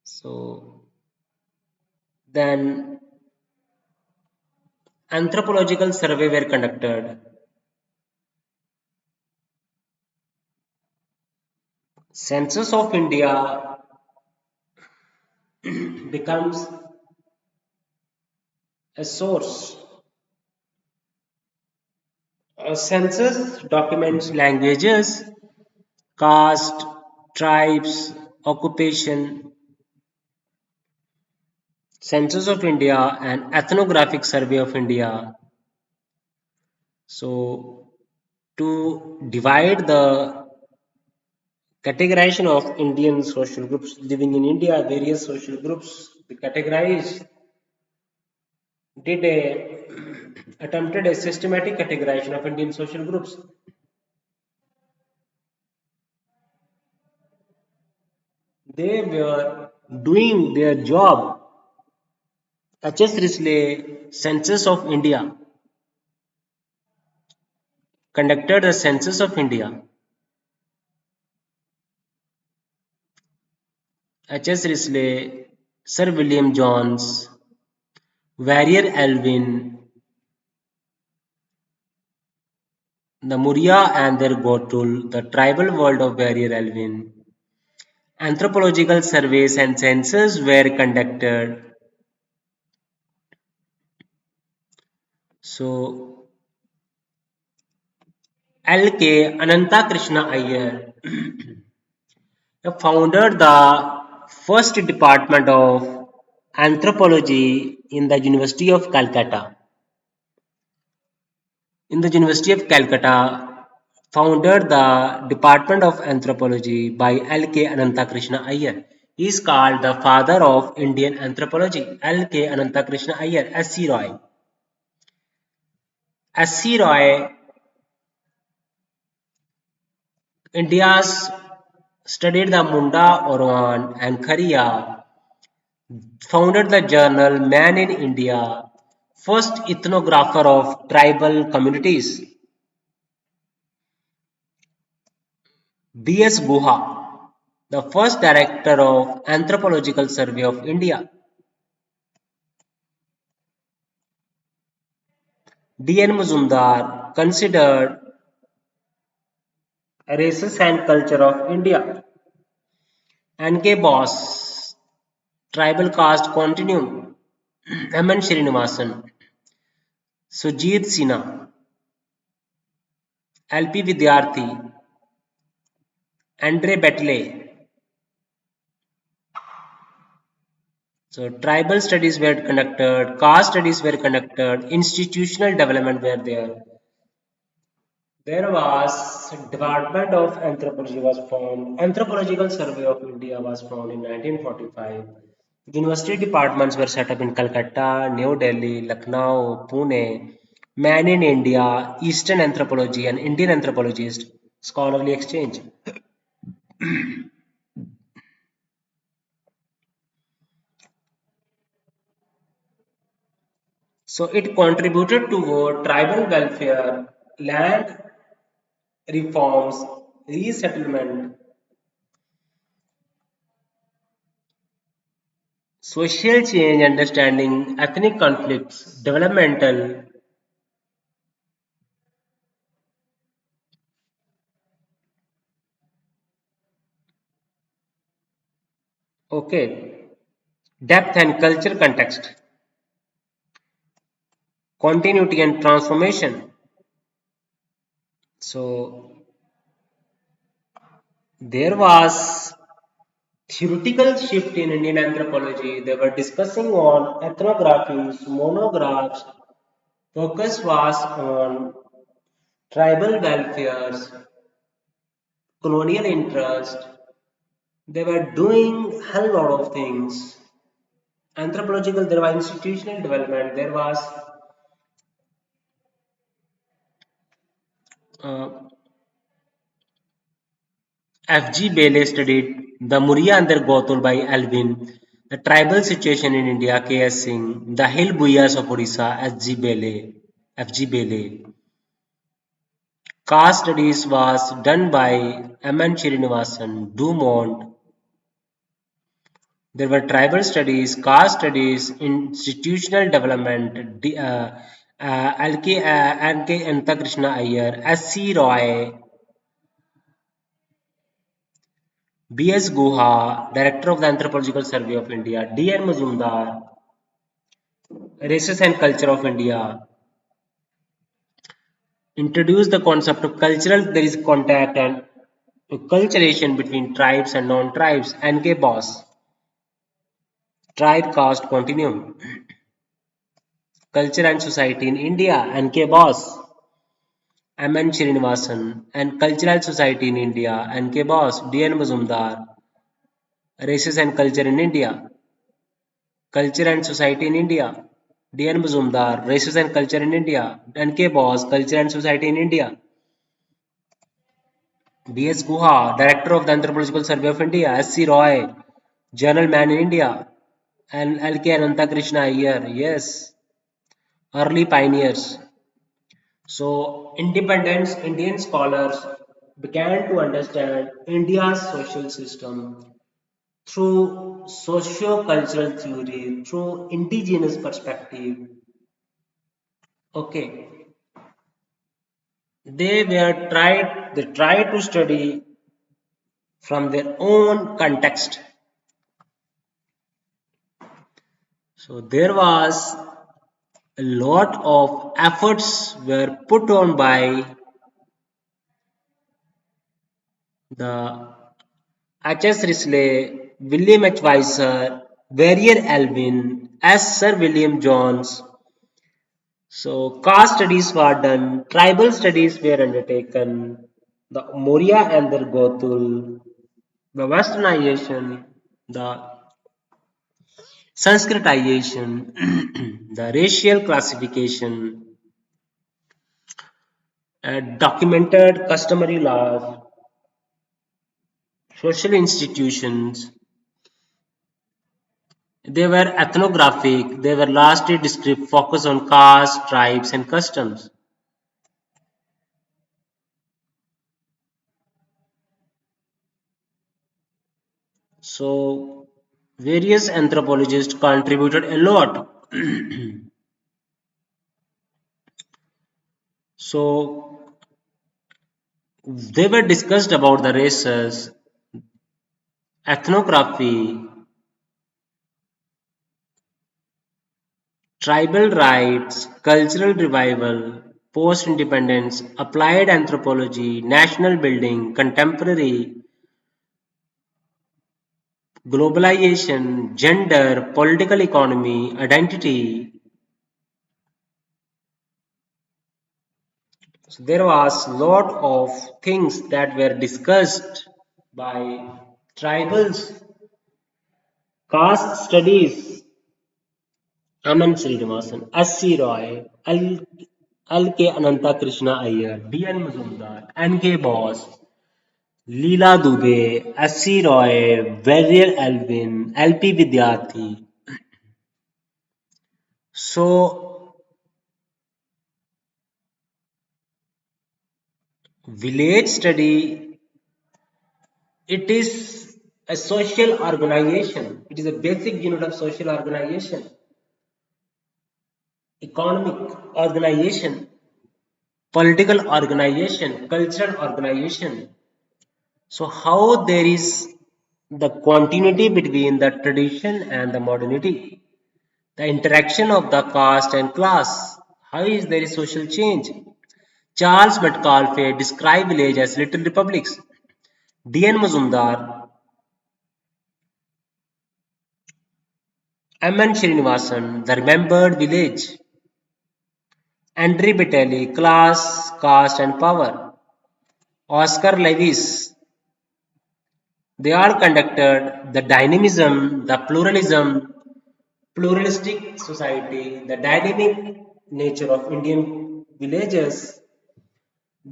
So then anthropological survey were conducted. Census of India becomes a source. A census documents languages, caste, tribes, occupation, census of India and ethnographic survey of India. So to divide the categorization of Indian social groups living in India, various social groups, they categorized, did a attempted a systematic categorization of Indian social groups. They were doing their job. HS Risley, Census of India, conducted the Census of India. HS Risley, Sir William Jones, Warrior Alvin, the Muria and their Gotul, the tribal world of Warrior Alvin. Anthropological surveys and census were conducted. So, L.K. Ananta Krishna Iyer founded the first department of anthropology in the University of Calcutta. In the University of Calcutta, founded the Department of Anthropology by L.K. Anantakrishna Iyer. He is called the father of Indian anthropology. L.K. Anantakrishna Iyer, S.C. Roy. S.C. Roy, India's studied the Munda, Orwan and Khariya, founded the journal Man in India, first ethnographer of tribal communities. B.S. Guha, the first director of Anthropological Survey of India. D.N. Mazumdar, considered races and culture of India. N.K. Bose, tribal caste continuum. M.N. Srinivasan, Sujit Sinha, L.P. Vidyarthi, Andre Betley. So tribal studies were conducted, caste studies were conducted, institutional development were there. There was Department of Anthropology was formed. Anthropological Survey of India was formed in 1945. University departments were set up in Calcutta, New Delhi, Lucknow, Pune. Man in India, Eastern Anthropology and Indian Anthropologist Scholarly Exchange. So it contributed toward tribal welfare, land reforms, resettlement, social change, understanding ethnic conflicts, developmental. Okay, depth and culture context. continuity and transformation. So there was theoretical shift in Indian anthropology. They were discussing on ethnographies, monographs. Focus was on tribal welfares, colonial interest. They were doing a hell lot of things. Anthropological, there was institutional development. There was uh, F.G. Bailey studied the Muria under Gotul by Alvin, the tribal situation in India, K.S. Singh, the hill Buyas of Odisha, F.G. Bailey. Caste studies was done by M.N. Srinivasan, Dumont. There were tribal studies, caste studies, institutional development, L.K. Antakrishna Iyer, S.C. Roy, B.S. Guha, Director of the Anthropological Survey of India, D.N. Mazumdar, Races and Culture of India, introduced the concept of cultural, there is contact and culturation between tribes and non-tribes, N.K. Bose, Tribe Caste Continuum, Culture and Society in India, N.K. Bose, M.N. Srinivasan, and Cultural Society in India, N.K. Bose, D.N. Mazumdar, Races and Culture in India, Culture and Society in India, D.N. Mazumdar, Races and Culture in India, N.K. Bose, Culture and Society in India, B.S. Guha, Director of the Anthropological Survey of India, S.C. Roy, Journal Man in India, and L.K. Anantakrishna Iyer, yes, early pioneers. So, independence Indian scholars began to understand India's social system through socio-cultural theory, through indigenous perspective. Okay, they tried to study from their own context. So there was a lot of efforts were put on by the H.S. Risley, William H. Weiser, Verrier Alvin, S. Sir William Jones. So caste studies were done, tribal studies were undertaken, the Moria and the Gotul, the westernization, the Sanskritization, the racial classification, documented customary laws, social institutions. They were ethnographic, they were largely descriptive, focused on caste, tribes, and customs. So, various anthropologists contributed a lot. So, they were discussed about the races, ethnography, tribal rights, cultural revival, post independence, applied anthropology, national building, contemporary, globalization, gender, political economy, identity. So there was lot of things that were discussed by tribals, caste studies, Aman Srinivasan, S.C. Roy, L.K. Ananta Krishna Iyer, D.N. Mazumdar, N.K. Bose, Leela Dubey, S.C. Roy, Verrier Alvin, L.P. Vidyarthi. So, village study, it is a social organization. It is a basic unit of social organization, economic organization, political organization, cultural organization. So, how there is the continuity between the tradition and the modernity, the interaction of the caste and class, How is there a social change? Charles Metcalfe described village as little republics. D.N. Mazumdar, M.N. Srinivasan, The Remembered Village. Andre Batelli, Class, Caste and Power. Oscar Lewis, they all conducted the dynamism, the pluralism, pluralistic society, the dynamic nature of Indian villages.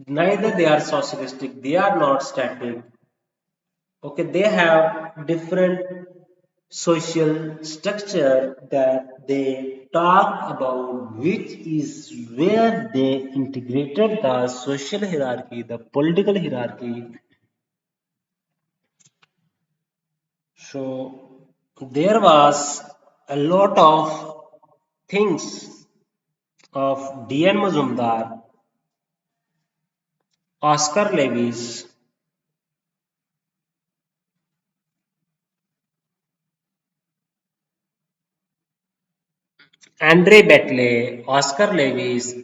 Neither they are socialistic, they are not static. Okay, they have different social structure that they talk about, which is where they integrated the social hierarchy, the political hierarchy. So there was a lot of things of D.N. Mazumdar, Oscar Lewis, Andre Betley, Oscar Lewis,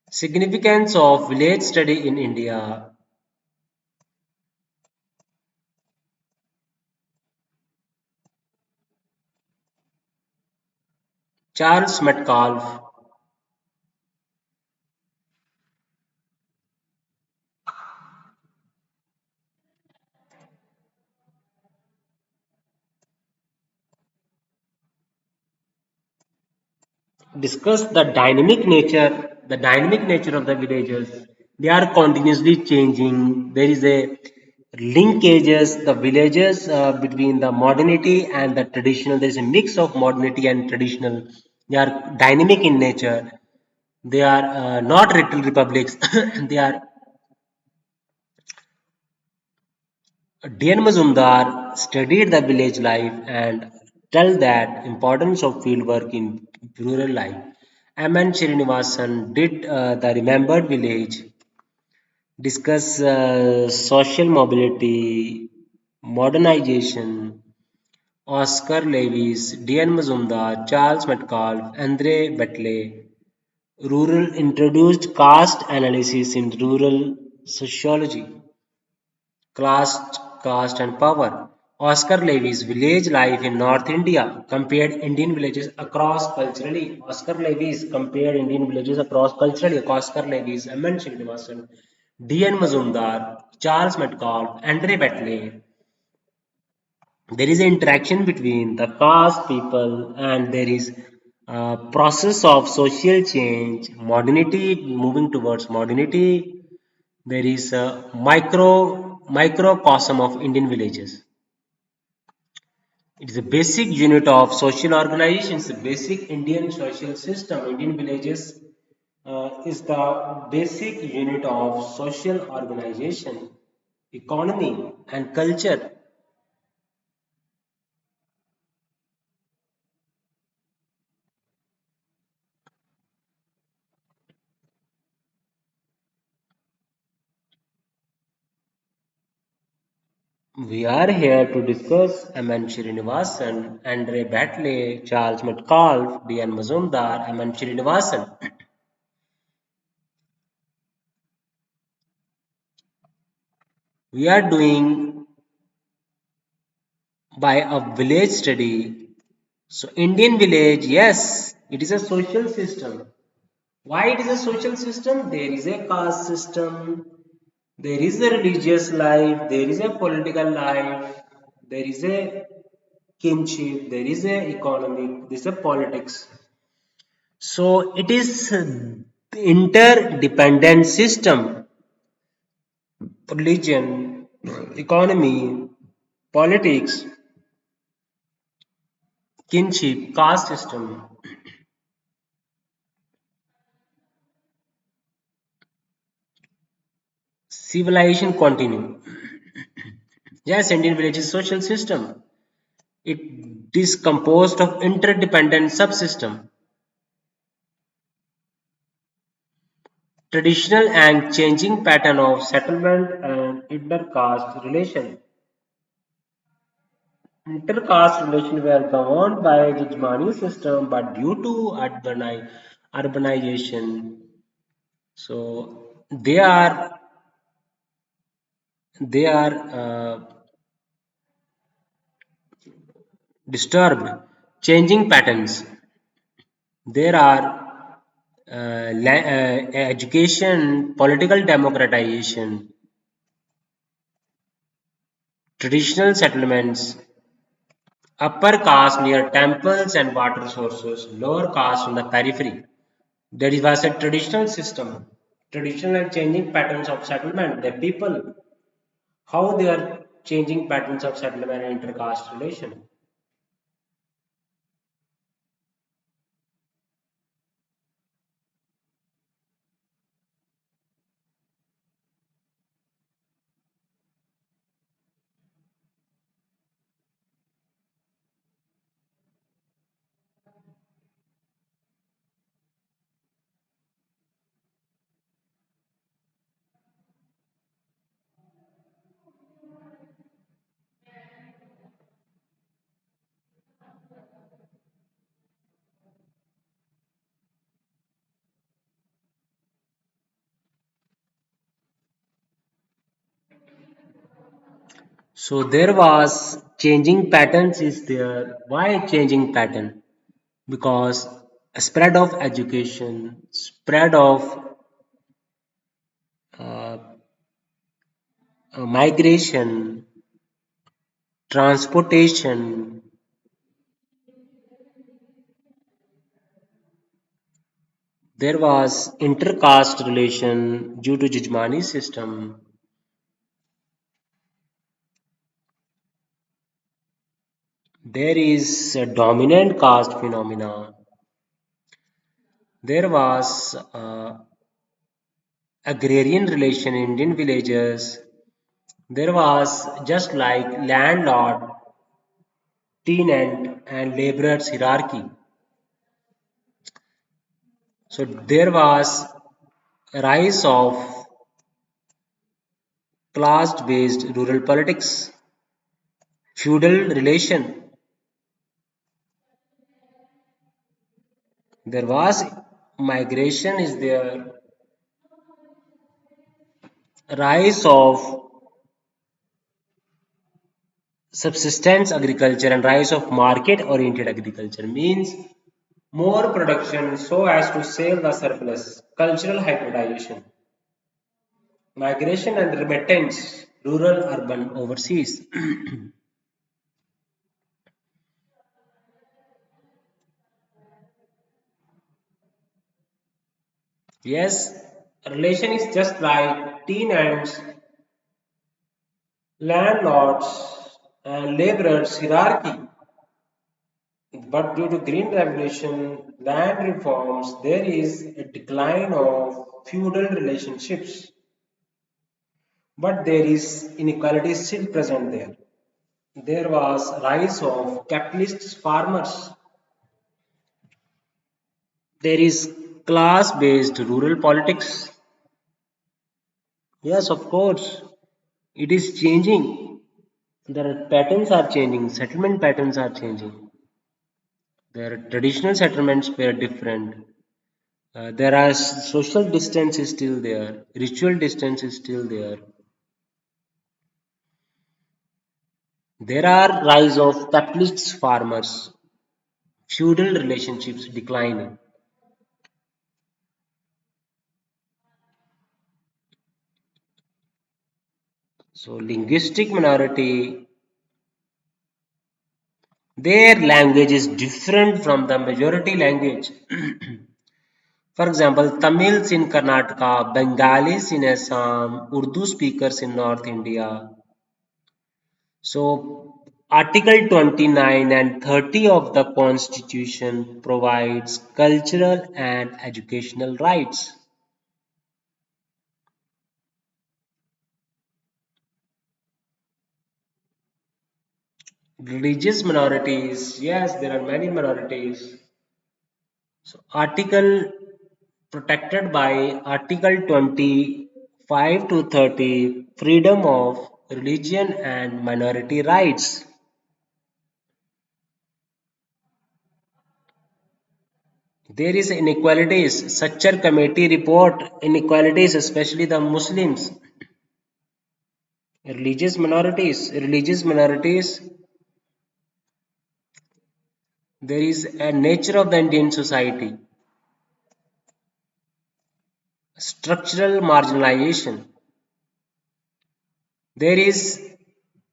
significance of village study in India, Charles Metcalfe, discuss the dynamic nature of the villages. They are continuously changing. There is a linkages the villages between the modernity and the traditional. There is a mix of modernity and traditional. They are dynamic in nature. They are not little republics. They are. Dn Mazumdar studied the village life and tell that importance of field work in rural life. M.N. Srinivasan did the Remembered Village, discuss social mobility, modernization. Oscar Lewis, D.N. Mazumdar, Charles Metcalfe, Andre Betley, rural introduced caste analysis in rural sociology. Class, Caste and Power. Oscar Levy's Village Life in North India compared Indian villages across culturally. Oscar Levy's compared Indian villages across culturally. Oscar Levy's M.N. Srinivasan, D.N. Mazumdar, Charles Metcalfe, Andre Betley. There is an interaction between the caste people and there is a process of social change, modernity, moving towards modernity. There is a microcosm of Indian villages. It is a basic unit of social organization. It's a basic Indian social system. Indian villages is the basic unit of social organization, economy, and culture. We are here to discuss M.N. Srinivasan, Andre Batley, Charles Metcalfe, D.N. Mazumdar, M.N. Srinivasan. We are doing by a village study. So Indian village, yes, it is a social system. Why it is a social system? There is a caste system, there is a religious life, there is a political life, there is a kinship, there is a economic, there is a politics. So it is interdependent system, religion, economy, politics, kinship, caste system, civilization continue. Yes, Indian village is social system. It is composed of interdependent subsystem, traditional and changing pattern of settlement and intercaste relation. Intercaste relations were governed by the Jmani system, but due to urbanization, so they are disturbed, changing patterns. There are education, political democratization, traditional settlements, upper caste near temples and water sources, lower caste on the periphery. There was a traditional system, traditional and changing patterns of settlement. The people, how they are changing patterns of settlement and intercaste relation. So there was changing patterns is there. Why changing pattern? Because a spread of education, spread of uh, migration, transportation. There was intercaste relation due to Jijmani system. There is a dominant caste phenomena. There was agrarian relation in Indian villages. There was just like landlord, tenant, and laborers hierarchy. So there was a rise of class-based rural politics, feudal relation. There was migration is there, rise of subsistence agriculture and rise of market oriented agriculture means more production so as to sell the surplus, cultural hybridization, migration and remittance, rural urban overseas. Yes, relation is just like tenants, landlords, and laborers hierarchy. But due to green revolution, land reforms, there is a decline of feudal relationships. But there is inequality still present there. There was rise of capitalist farmers. There is class-based rural politics. Yes, of course, it is changing. The patterns are changing. Settlement patterns are changing. Their traditional settlements were different. There are social distance is still there. Ritual distance is still there. There are rise of capitalist farmers. Feudal relationships declining. So linguistic minority, their language is different from the majority language. For example, Tamils in Karnataka, Bengalis in Assam, Urdu speakers in North India. So Article 29 and 30 of the Constitution provides cultural and educational rights. Religious minorities, yes, there are many minorities. So article protected by Article 25 to 30, freedom of religion and minority rights. There is inequalities. Such committee report inequalities, especially the Muslims, religious minorities. There is a nature of the Indian society, structural marginalization. There is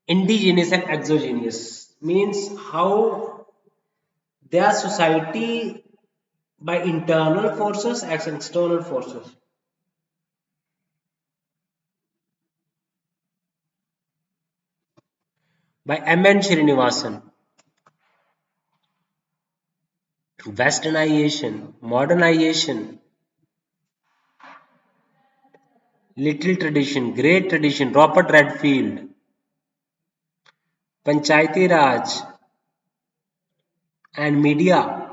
indigenous and exogenous, means how their society by internal forces as external forces. By M.N. Srinivasan, westernization, modernization, little tradition, great tradition, Robert Redfield, Panchayati Raj, and media,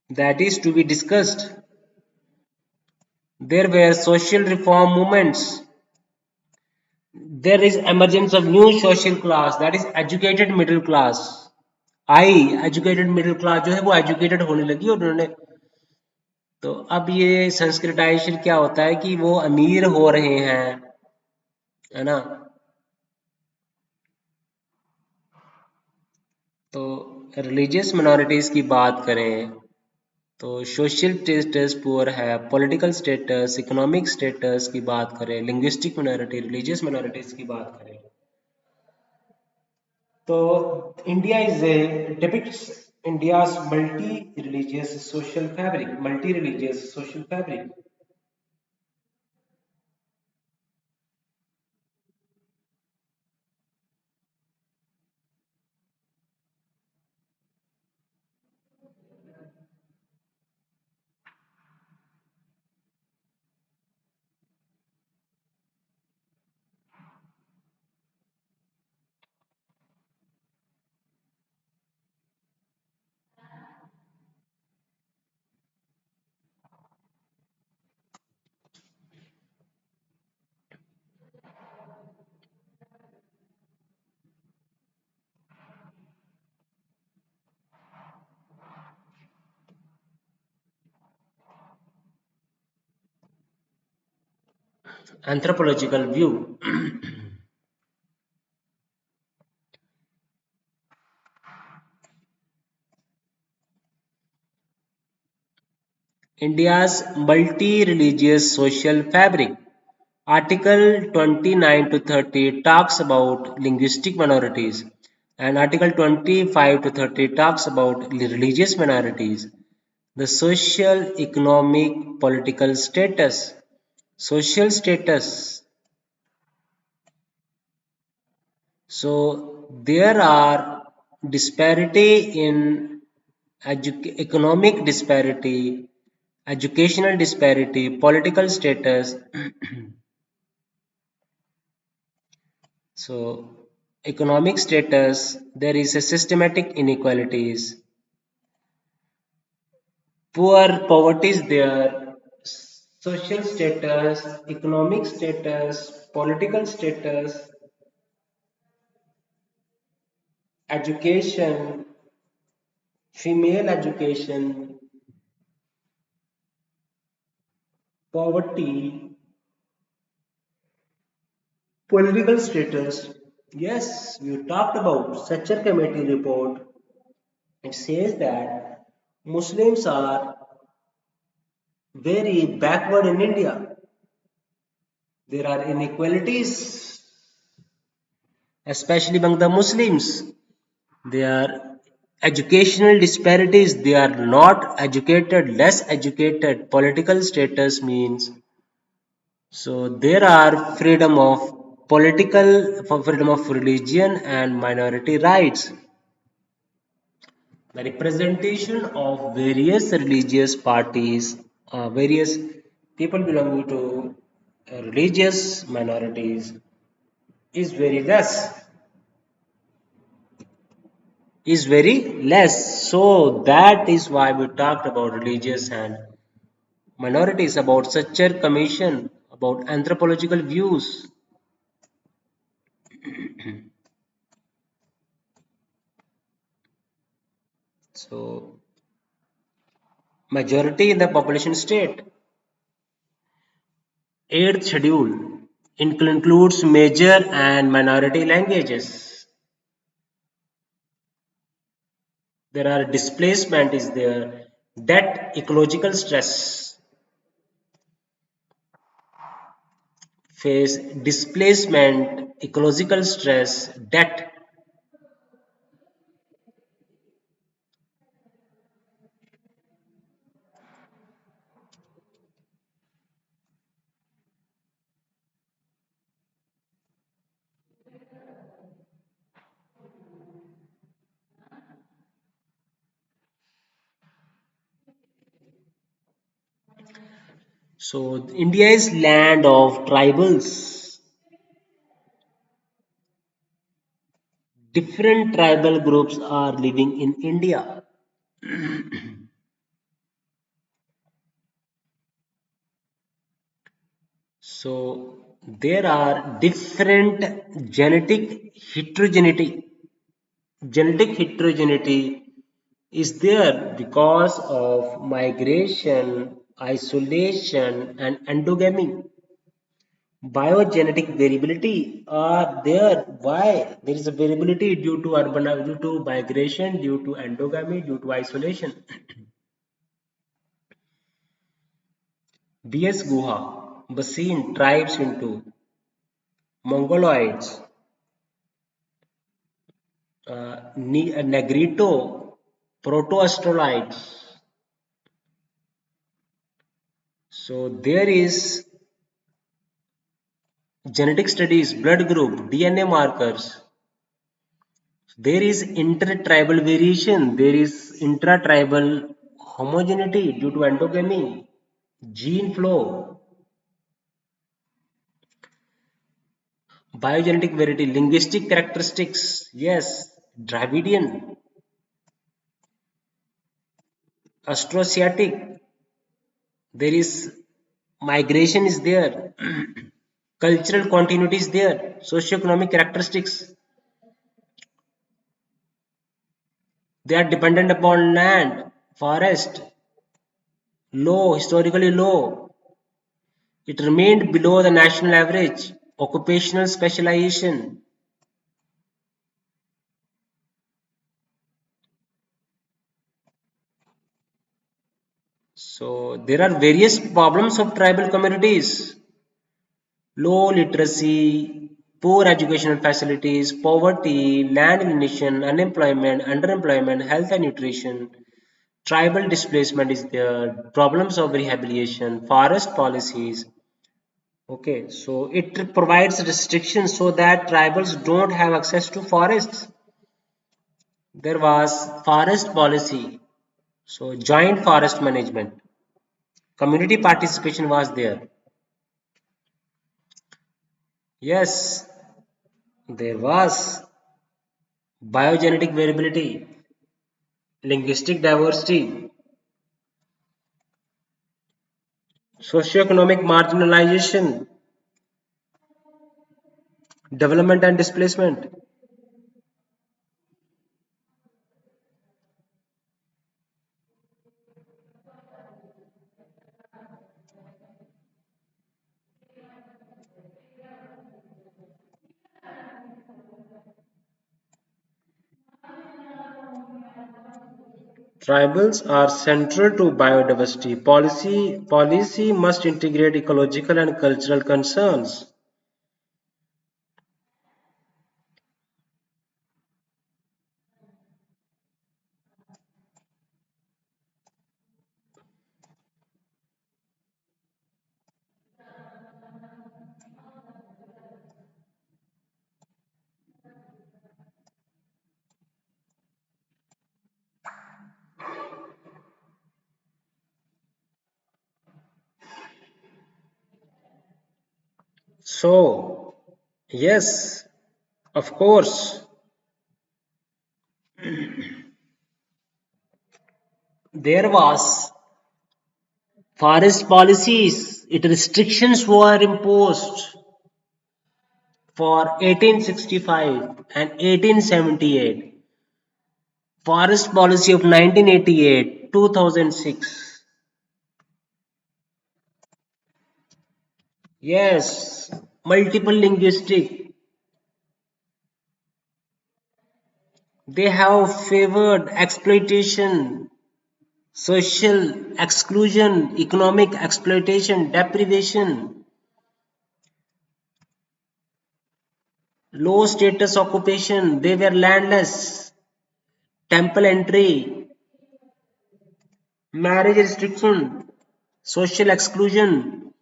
that is to be discussed. There were social reform movements. There is emergence of new social class, that is educated middle class. I educated middle class जो है वो educated होने लगी और उन्होंने तो अब ये संस्कृताइजेशन क्या होता है कि वो अमीर हो रहे हैं, है ना। तो रिलीजियस मिनॉरिटीज की बात करें तो सोशल स्टेटस पुअर है, पॉलिटिकल स्टेटस, इकोनॉमिक स्टेटस की बात करें, लिंग्विस्टिक मिनॉरिटी, रिलीजियस मिनॉरिटीज की बात करें तो India is a depicts India's multi religious social fabric. Anthropological view. India's multi-religious social fabric. Article 29 to 30 talks about linguistic minorities, and Article 25 to 30 talks about religious minorities. The social, economic, political status. Social status. So there are disparity in economic disparity, educational disparity, political status. So economic status, there is a systematic inequalities. Poverty is there, social status, economic status, political status, education, female education, poverty, political status. Yes, we talked about such a committee report. It says that Muslims are very backward in India. There are inequalities, especially among the Muslims. There are educational disparities. They are not educated, less educated. Political status means so there are freedom of religion and minority rights. The representation of various religious parties, various people belonging to religious minorities is very less. Is very less. So that is why we talked about religious and minorities, about such a commission, about anthropological views. So majority in the population state. Eighth schedule includes major and minority languages. There are displacement is there, debt, ecological stress, face displacement, ecological stress, debt. So India is land of tribals. Different tribal groups are living in India. So there are different genetic heterogeneity is there because of migration, isolation, and endogamy. Biogenetic variability are there. Why? There is a variability due to due to migration, due to endogamy, due to isolation. B.S. Guha, Basin tribes into Mongoloids, Negrito, Proto-Australites. So there is genetic studies, blood group, DNA markers. There is intertribal variation. There is intratribal homogeneity due to endogamy, gene flow, biogenetic variety, linguistic characteristics. Yes, Dravidian, Austroasiatic. There is migration is there. Cultural continuity is there. Socioeconomic characteristics. They are dependent upon land, forest, low, historically low. It remained below the national average. Occupational specialization. So there are various problems of tribal communities. Low literacy, poor educational facilities, poverty, land alienation, unemployment, underemployment, health and nutrition, tribal displacement is there, problems of rehabilitation, forest policies. Okay, so it provides restrictions so that tribals don't have access to forests. There was forest policy, so joint forest management, community participation was there. Yes, there was biogenetic variability, linguistic diversity, socioeconomic marginalization, development and displacement. Tribals are central to biodiversity. Policy must integrate ecological and cultural concerns. So, yes, of course, there was forest policies. It restrictions were imposed for 1865 and 1878. Forest policy of 1988 2006. Yes, multiple linguistic. They have favored exploitation, social exclusion, economic exploitation, deprivation, low status occupation. They were landless, temple entry, marriage restriction, social exclusion,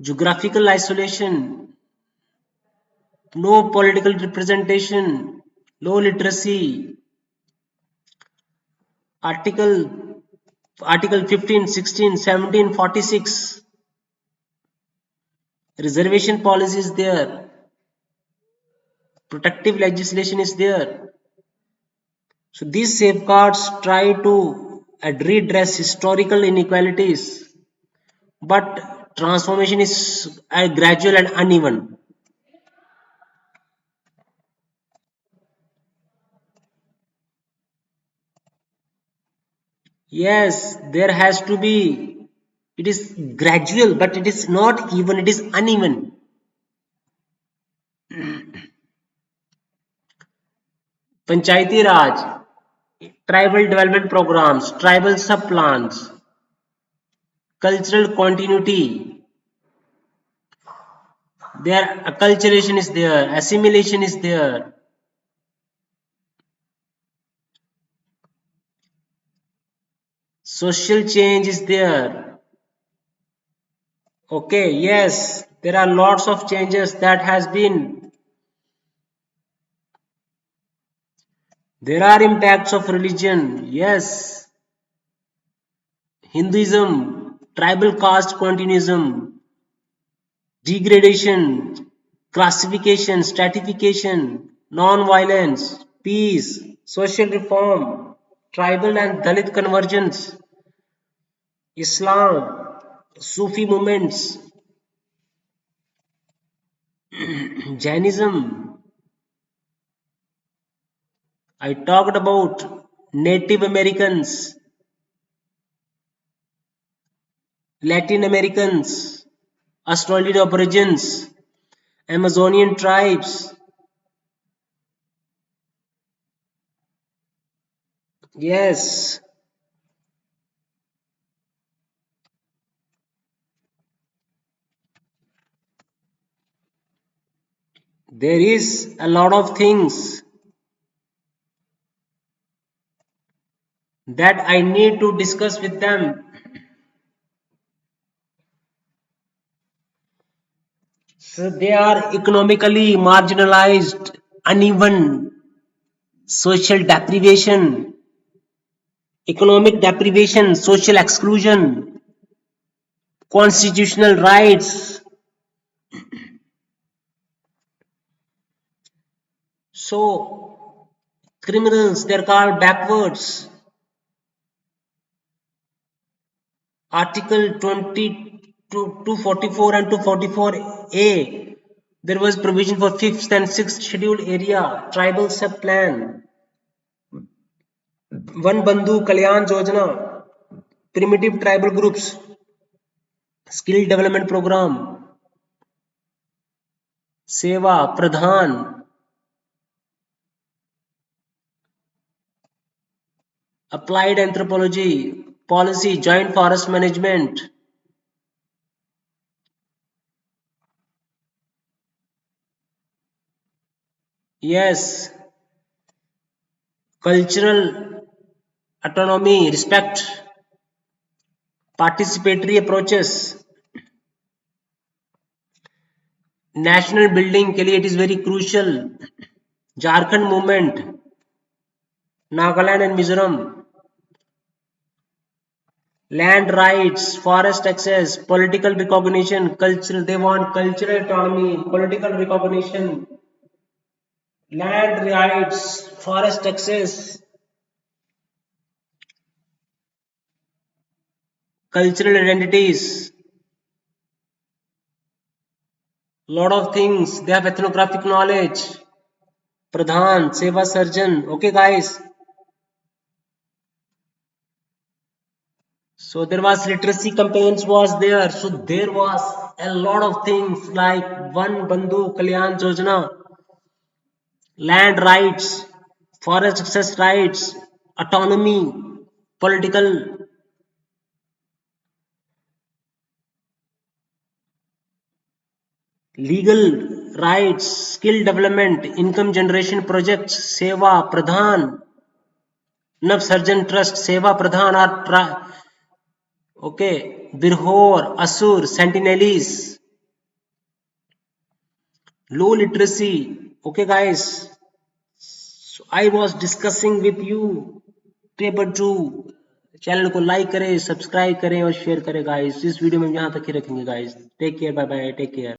geographical isolation, no political representation, low literacy. Article Article 15, 16, 17, 46. Reservation policy is there. Protective legislation is there. So these safeguards try to redress historical inequalities, but transformation is gradual and uneven. Yes, there has to be. It is gradual, but it is not even. It is uneven. Panchayati Raj, tribal development programs, tribal sub-plans, cultural continuity. There, acculturation is there, assimilation is there, social change is there. Okay, yes, there are lots of changes that has been. There are impacts of religion. Yes, Hinduism, tribal caste continuism, degradation, classification, stratification, non-violence, peace, social reform, tribal and Dalit convergence, Islam, Sufi movements, Jainism. I talked about Native Americans, Latin Americans, Australian Aborigines, Amazonian tribes. Yes, there is a lot of things that I need to discuss with them. So they are economically marginalized, uneven, social deprivation, economic deprivation, social exclusion, constitutional rights. So criminals, they're called backwards. Article 20 to 244 and 244A. There was provision for 5th and 6th scheduled area, tribal sub-plan, One Bandhu Kalyan Yojana, primitive tribal groups, skill development program, Seva, Pradhan, applied anthropology, policy, joint forest management. Yes, cultural autonomy, respect, participatory approaches, national building के लिए it is very crucial. Jharkhand movement, Nagaland and Mizoram, land rights, forest access, political recognition, cultural. They want cultural autonomy, political recognition, land rights, forest access, cultural identities, lot of things. They have ethnographic knowledge. Pradhan, Seva Surgeon. Okay, guys. So there was literacy campaigns was there. So there was a lot of things like One Bandhu Kalyan Yojana, land rights, forest access rights, autonomy, political, legal rights, skill development, income generation projects, Seva Pradhan, Navsarjan Trust, Seva Pradhan are okay, Birhor, Asur, Sentinelese, low literacy. Okay, guys. So I was discussing with you paper two. Channel को like करें, subscribe करें और share करें guys. इस video में यहाँ तक ही रखेंगे guys. Take care, bye bye, take care.